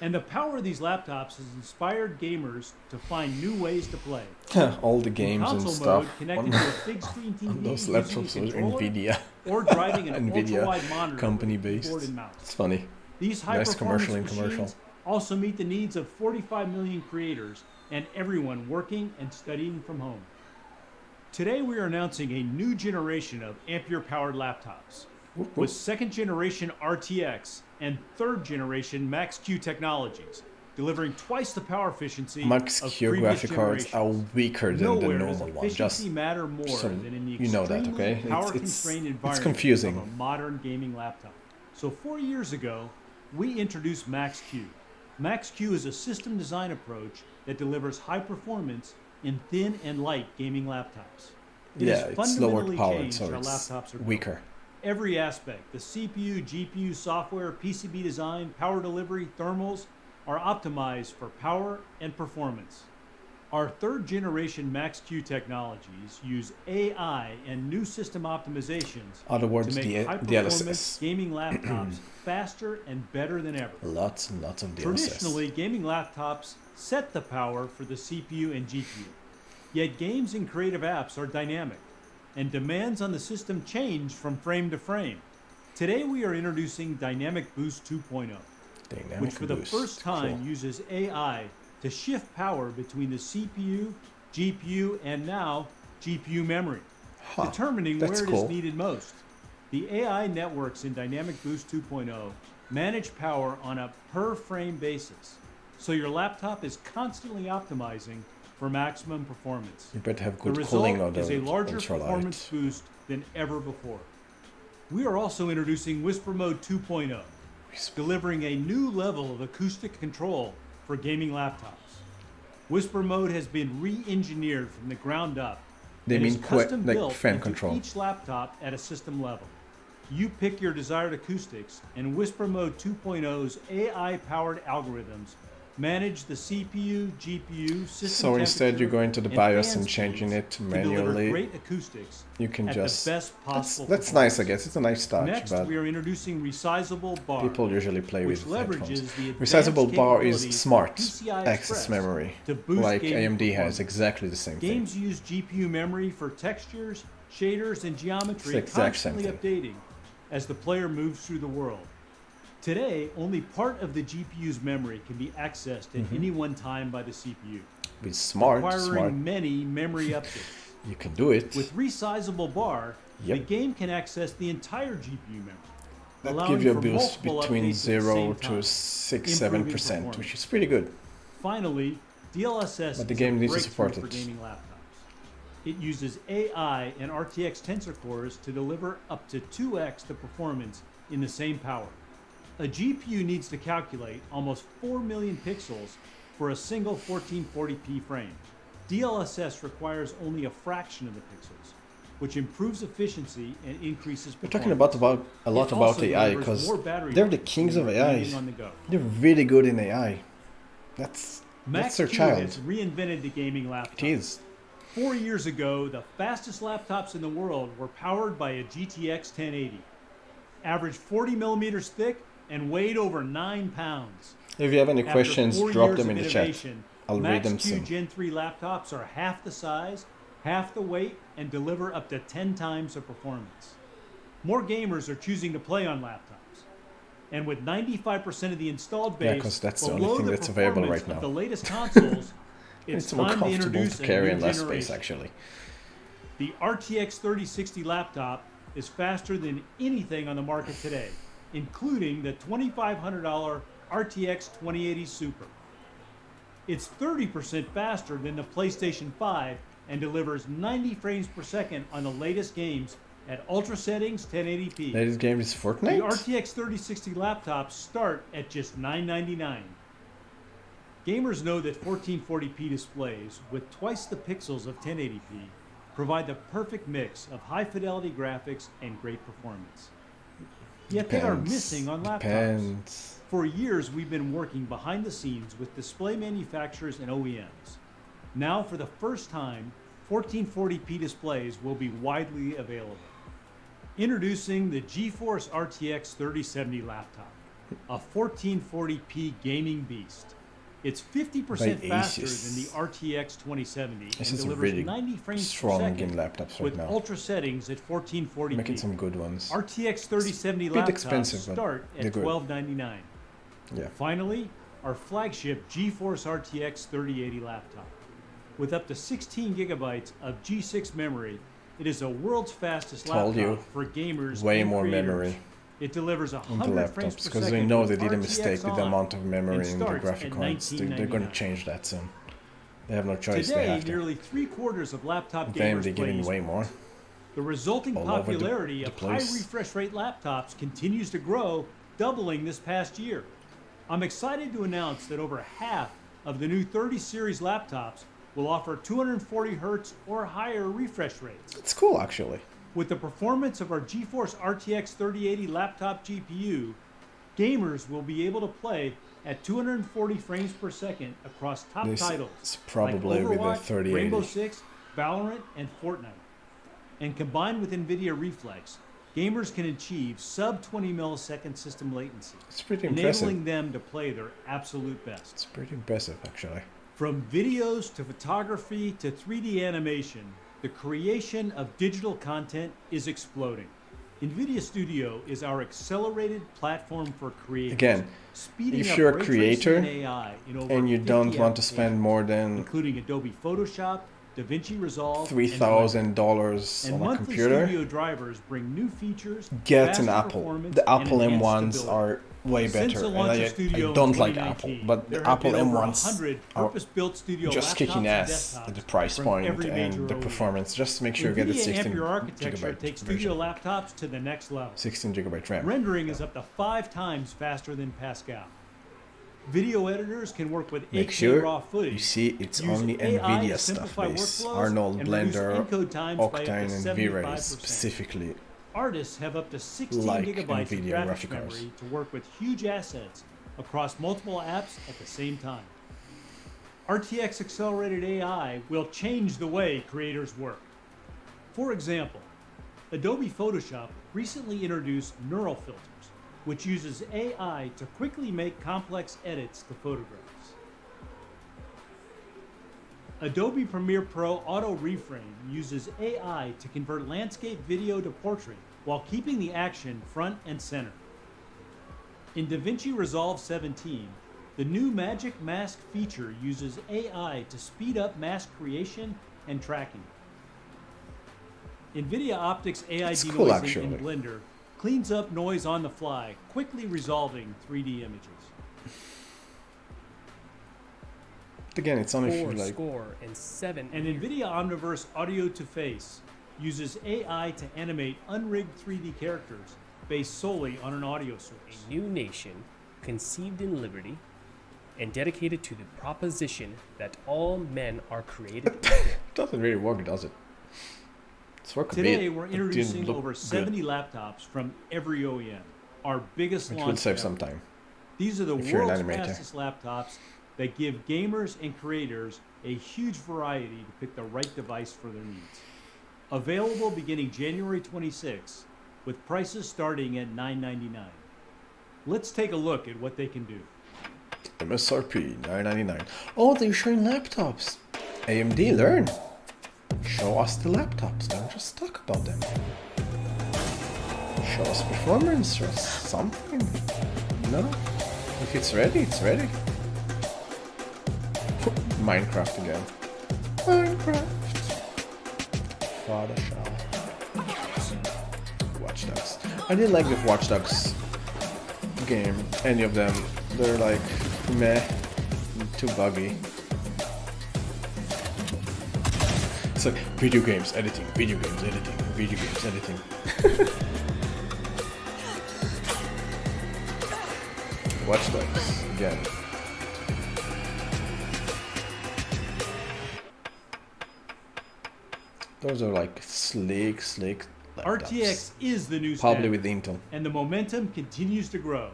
And the power of these laptops has inspired gamers to find new ways to play. All the In games and console stuff mode, connected on, to a big screen TV on those using a laptops are controller, Nvidia. or driving an Nvidia ultra-wide monitor company with based. keyboard and mouse. It's funny. These Nice commercial in high-performance commercial. machines also meet the needs of 45 million creators and everyone working and studying from home. Today we are announcing a new generation of Ampere-powered laptops with second-generation RTX and third-generation Max-Q technologies, delivering twice the power efficiency Max of Q previous graphic cards are generations. weaker than the Nowhere does normal one. Just efficiency matter more so than in the you know that, extremely okay? power-constrained environment confusing. of a modern gaming laptop. So 4 years ago, we introduced Max-Q. Max-Q is a system design approach that delivers high performance in thin and light gaming laptops. It has Yeah, it's fundamentally lower powered, changed so how it's laptops are built. weaker. Every aspect, the CPU, GPU, software, PCB design, power delivery, thermals, are optimized for power and performance. Our third generation Max-Q technologies use AI and new system optimizations Other words, to make the high-performance DLSS. gaming laptops faster and better than ever. Lots and lots of DLSS. Traditionally, gaming laptops set the power for the CPU and GPU. Yet games and creative apps are dynamic, and demands on the system change from frame to frame. Today we are introducing Dynamic Boost 2.0, which for the Boost. first time Cool. uses AI to shift power between the CPU, GPU, and now GPU memory, determining that's where it cool. is needed most. The AI networks in Dynamic Boost 2.0 manage power on a per frame basis, so your laptop is constantly optimizing for maximum performance. You better have The good cooling result or is a larger ultralight. performance boost than ever before. We are also introducing Whisper Mode 2.0, delivering a new level of acoustic control for gaming laptops. Whisper Mode has been re-engineered from the ground up They and mean is custom like built fan into control. each laptop at a system level. you pick your desired acoustics, and Whisper Mode 2.0's AI-powered algorithms manage the CPU, GPU, system So instead you're going to the BIOS and changing it manually. Great acoustics you can at just... the best possible that's nice, I guess. It's a nice touch. Next, but we are introducing Resizable Bar, people usually play which with headphones. leverages the Resizable bar is capabilities smart of PCI access Express memory, to boost like gaming AMD has, performance. exactly the same thing. Games use GPU memory for textures, shaders, and geometry, It's the exact same constantly updating as the player moves through the world. Today, only part of the GPU's memory can be accessed at any one time by the CPU. With smart, requiring many memory updates. You can do it. With Resizable Bar, Yep. the game can access the entire GPU memory. That allowing gives you a for boost multiple between updates at the 0 same to time, 6-7%, improving which is pretty good. Finally, DLSS But the is game a needs to breakthrough support for it. gaming laptops. It uses AI and RTX tensor cores to deliver up to 2x the performance in the same power. A GPU needs to calculate almost 4 million pixels for a single 1440p frame. DLSS requires only a fraction of the pixels, which improves efficiency and increases We're performance. talking about a lot It about also AI delivers because more battery they're the life kings when of you're AI. gaming on the go. They're really good in AI. That's their Max-Q child. has reinvented the gaming laptop. It is. 4 years ago, the fastest laptops in the world were powered by a GTX 1080. Averaged 40 millimeters thick and weighed over 9 pounds. If you have any After questions, 4 drop years them of in the chat. innovation, I'll read them Max-Q soon. Gen 3 laptops are half the size, half the weight, and deliver up to 10 times the performance. More gamers are choosing to play on laptops. And with 95% of the installed Yeah, base 'cause that's the below only thing the that's available performance right now. of the latest consoles, it's It's more time to comfortable introduce to a carry new in less generation. space, actually. The RTX 3060 laptop is faster than anything on the market today, including the $2,500 RTX 2080 Super. It's 30% faster than the PlayStation 5 and delivers 90 frames per second on the latest games at ultra settings 1080p. Latest game is The Fortnite? RTX 3060 laptops start at just $999. Gamers know that 1440p displays with twice the pixels of 1080p provide the perfect mix of high fidelity graphics and great performance. Yet they are missing on laptops. Depends. For years, we've been working behind the scenes with display manufacturers and OEMs. Now, for the first time, 1440p displays will be widely available. Introducing the GeForce RTX 3070 laptop, a 1440p gaming beast. It's 50% By faster Asus. than the RTX 2070 This and is delivers really 90 frames per strong second in laptops right with now. ultra settings at 1440p. Making some good ones. RTX 3070 It's a bit laptops expensive, but start they're at good. $1299. Yeah. Finally, our flagship GeForce RTX 3080 laptop. With up to 16 gigabytes of G6 memory, it is the world's fastest Told laptop you. for gamers Way and more creators. memory It delivers on the 100 frames laptops per because they second know with they did a RTX mistake with the on amount of memory and in the starts graphic at cards. They're going to $1999. change that soon. They have no choice. They Today, have to. nearly 3/4 of laptop Them, gamers they're play giving esports. way more. The resulting All over the popularity of high place. refresh rate laptops continues to grow, doubling this past year. I'm excited to announce that over half of the new 30 series laptops will offer 240 Hz or higher refresh rates. It's cool, actually. With the performance of our GeForce RTX 3080 laptop GPU, gamers will be able to play at 240 frames per second across top This titles is probably like with a Overwatch, 3080. Rainbow Six, Valorant, and Fortnite. And combined with NVIDIA Reflex, gamers can achieve sub 20 millisecond system latency, It's pretty enabling impressive. them to play their absolute best. It's pretty impressive, actually. From videos to photography to 3D animation, the creation of digital content is exploding. NVIDIA Studio is our accelerated platform for creators. Again, speeding if up you're a ray tracing creator and AI in over and you 50 don't want to applications, spend more than including Adobe Photoshop, DaVinci Resolve, $3,000 and on a monthly computer, studio drivers bring new features, get faster an Apple. performance, The and Apple enhanced M1s stability. are way Since better. the And launch of I Studio in don't like Apple, 2019, but there the have Apple been over M1s 100 are purpose-built studio just laptops kicking and ass at the desktops price from point every and major the OEM. performance. Just make sure you get the NVIDIA 16 Ampere architecture gigabyte takes studio version. laptops to the next level. 16 gigabyte RAM. Rendering is up to 5 times faster than Pascal. Video editors can work with Make 8K sure raw footage. you see it's use only AI NVIDIA to stuff simplify base. workflows Arnold, and reduce Blender, encode times by up to Octane, and V-Ray 75%. specifically. Artists have up to 16 Like gigabytes of NVIDIA graphics graphic cards. memory to work with huge assets across multiple apps at the same time. RTX accelerated AI will change the way creators work. For example, Adobe Photoshop recently introduced neural filters, which uses AI to quickly make complex edits to photographs. Adobe Premiere Pro Auto Reframe uses AI to convert landscape video to portrait while keeping the action front and center. In DaVinci Resolve 17, the new Magic Mask feature uses AI to speed up mask creation and tracking. NVIDIA Optics AI It's denoising cool, in actually. Blender cleans up noise on the fly, quickly resolving 3D images. Again, it's only if you Four like. score and 7 And years. NVIDIA Omniverse Audio to Face uses AI to animate unrigged 3D characters based solely on an audio source. A new nation conceived in liberty and dedicated to the proposition that all men are created equal. Doesn't really work, does it? It's work a Today, bit, we're but didn't introducing look over good, 70 laptops from every OEM, our biggest which launch will save ever. some time. These are the if you're an world's animator. fastest laptops that give gamers and creators a huge variety to pick the right device for their needs. Available beginning January 26, with prices starting at $999. Let's take a look at what they can do. MSRP $999. Oh, they're showing laptops. AMD, learn. Show us the laptops. Don't just talk about them. Show us performance or something. No? If it's ready, it's ready. Minecraft again. Minecraft. Photoshop. Watch Dogs. I didn't like the Watch Dogs game. Any of them. They're like meh. Too buggy. It's like video games editing, video games editing, video games editing. Watch Dogs again. Those are like slick laptops. RTX is the new Probably standard, with Intel. and the momentum continues to grow.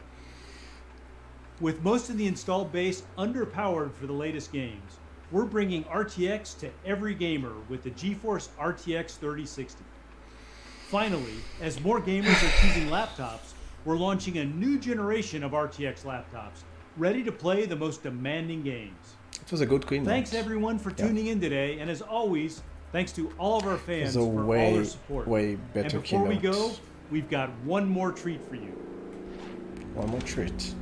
With most of the installed base underpowered for the latest games, we're bringing RTX to every gamer with the GeForce RTX 3060. Finally, as more gamers are choosing laptops, we're launching a new generation of RTX laptops, ready to play the most demanding games. It was a good keynote. Thanks everyone for tuning in today, and as always, thanks to all of our fans It was a for all way, their support. way better and before we keynote. go, we've got one more treat for you. One more treat.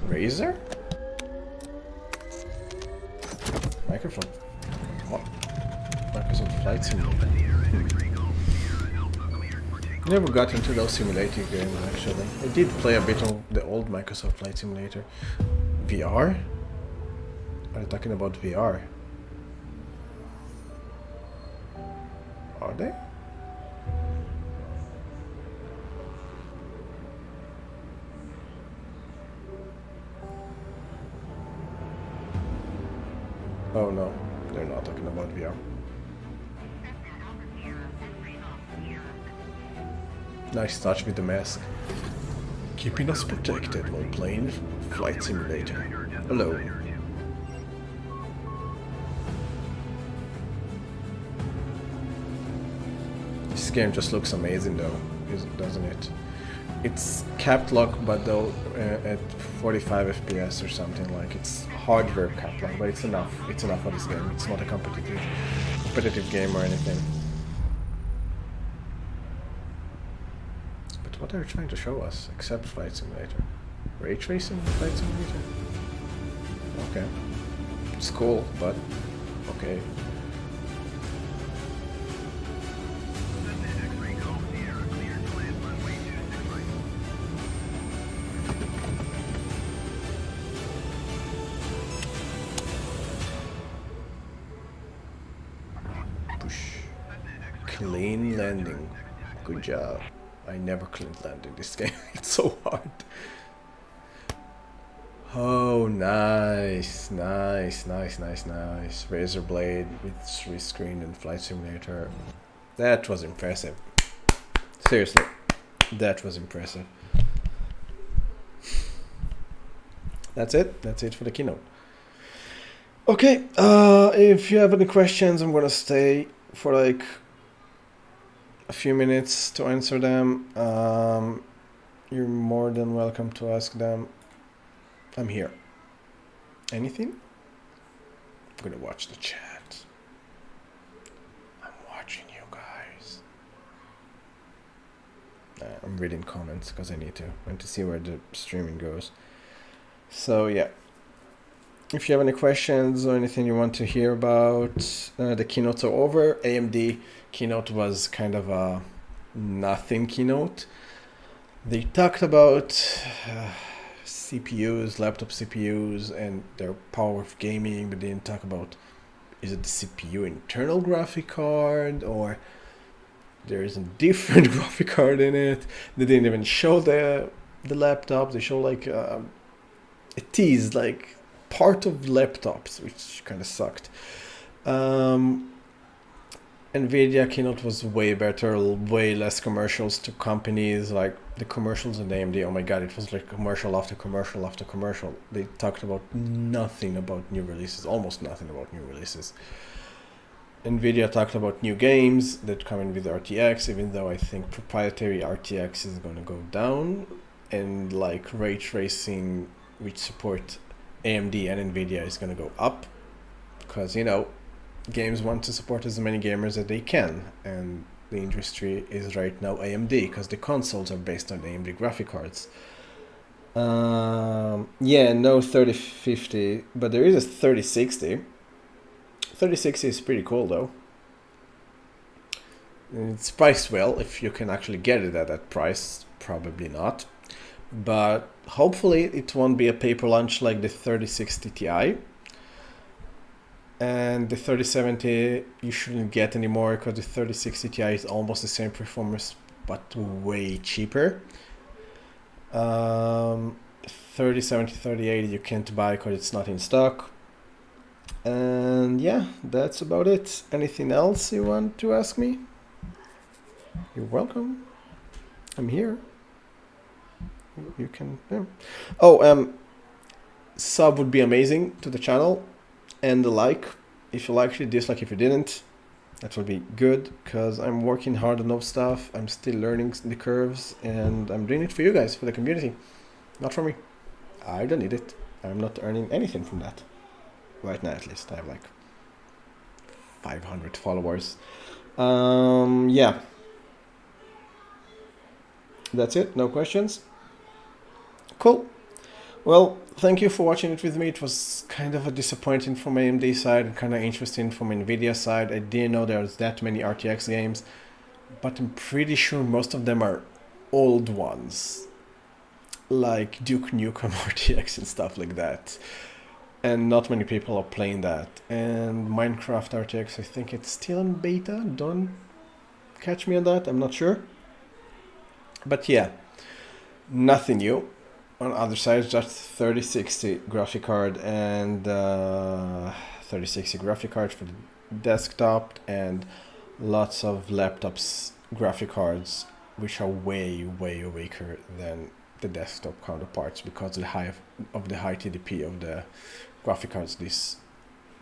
Razer? Microphone. What? Microsoft Flight Simulator. Never got into those simulating games actually. I did play a bit of the old Microsoft Flight Simulator. VR? Are you talking about VR? Are they? Oh no, they're not talking about VR. Nice touch with the mask. Keeping us protected while playing Flight Simulator. Hello. This game just looks amazing though, doesn't it? It's capped lock, but though at 45 FPS or something, like it's hardware capped lock, but it's enough. It's enough for this game. It's not a competitive game or anything. But what are you trying to show us? Except Flight Simulator. Ray tracing Flight Simulator? Okay. It's cool, but okay. Clean landing. Good job. I never clean landed this game. It's so hard. Oh, nice, nice, nice, nice, nice. Razor blade with 3-screen and flight simulator. That was impressive. Seriously, that was impressive. That's it. That's it for the keynote. Okay, if you have any questions, I'm gonna stay for like a few minutes to answer them. You're more than welcome to ask them. I'm here. Anything? I'm gonna watch the chat. I'm watching you guys. I'm reading comments because I need to see where the streaming goes. So yeah. If you have any questions or anything you want to hear about, the keynotes are over. AMD keynote was kind of a nothing keynote. They talked about CPUs, laptop CPUs, and their power of gaming, but they didn't talk about, is it the CPU internal graphic card or there is a different graphic card in it. They didn't even show the laptop. They show like a tease, like part of laptops, which kind of sucked. Nvidia keynote was way better, way less commercials to companies. Like the commercials in AMD, oh my god, it was like commercial after commercial after commercial. They talked about nothing about new releases, almost nothing about new releases. Nvidia talked about new games that come in with RTX, even though I think proprietary RTX is going to go down, and like ray tracing, which support AMD and Nvidia, is going to go up, because, you know, games want to support as many gamers as they can, and the industry is right now AMD, because the consoles are based on AMD graphic cards. Yeah, no 3050, but there is a 3060. 3060 is pretty cool though. It's priced well, if you can actually get it at that price. Probably not, but hopefully it won't be a paper lunch like the 3060 Ti. And the 3070 you shouldn't get anymore, because the 3060 Ti is almost the same performance but way cheaper. 3070, 3080 you can't buy because it's not in stock. And yeah, that's about it. Anything else you want to ask me? You're welcome. I'm here. You can, yeah. Oh, sub would be amazing to the channel, and the like if you liked it, dislike if you didn't. That would be good, because I'm working hard on those stuff. I'm still learning the curves, and I'm doing it for you guys, for the community, not for me. I don't need it. I'm not earning anything from that. Right now, at least. I have like 500 followers. Yeah. That's it. No questions. Cool. Well, thank you for watching it with me. It was kind of a disappointing from AMD side and kind of interesting from Nvidia side. I didn't know there was that many RTX games, but I'm pretty sure most of them are old ones, like Duke Nukem RTX and stuff like that. And not many people are playing that. And Minecraft RTX, I think it's still in beta. Don't catch me on that, I'm not sure. But yeah, nothing new. On the other side, just 3060 graphic card and 3060 graphic card for the desktop, and lots of laptops graphic cards which are way weaker than the desktop counterparts because of the high TDP of the graphic cards this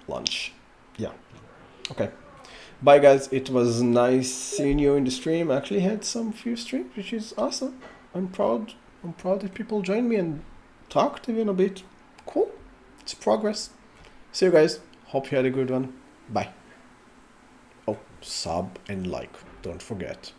launch. Yeah. Okay. Bye guys. It was nice seeing you in the stream. I actually had some few streams, which is awesome. I'm proud that people joined me and talked even a bit. Cool. It's progress. See you guys. Hope you had a good one. Bye. Oh, sub and like. Don't forget.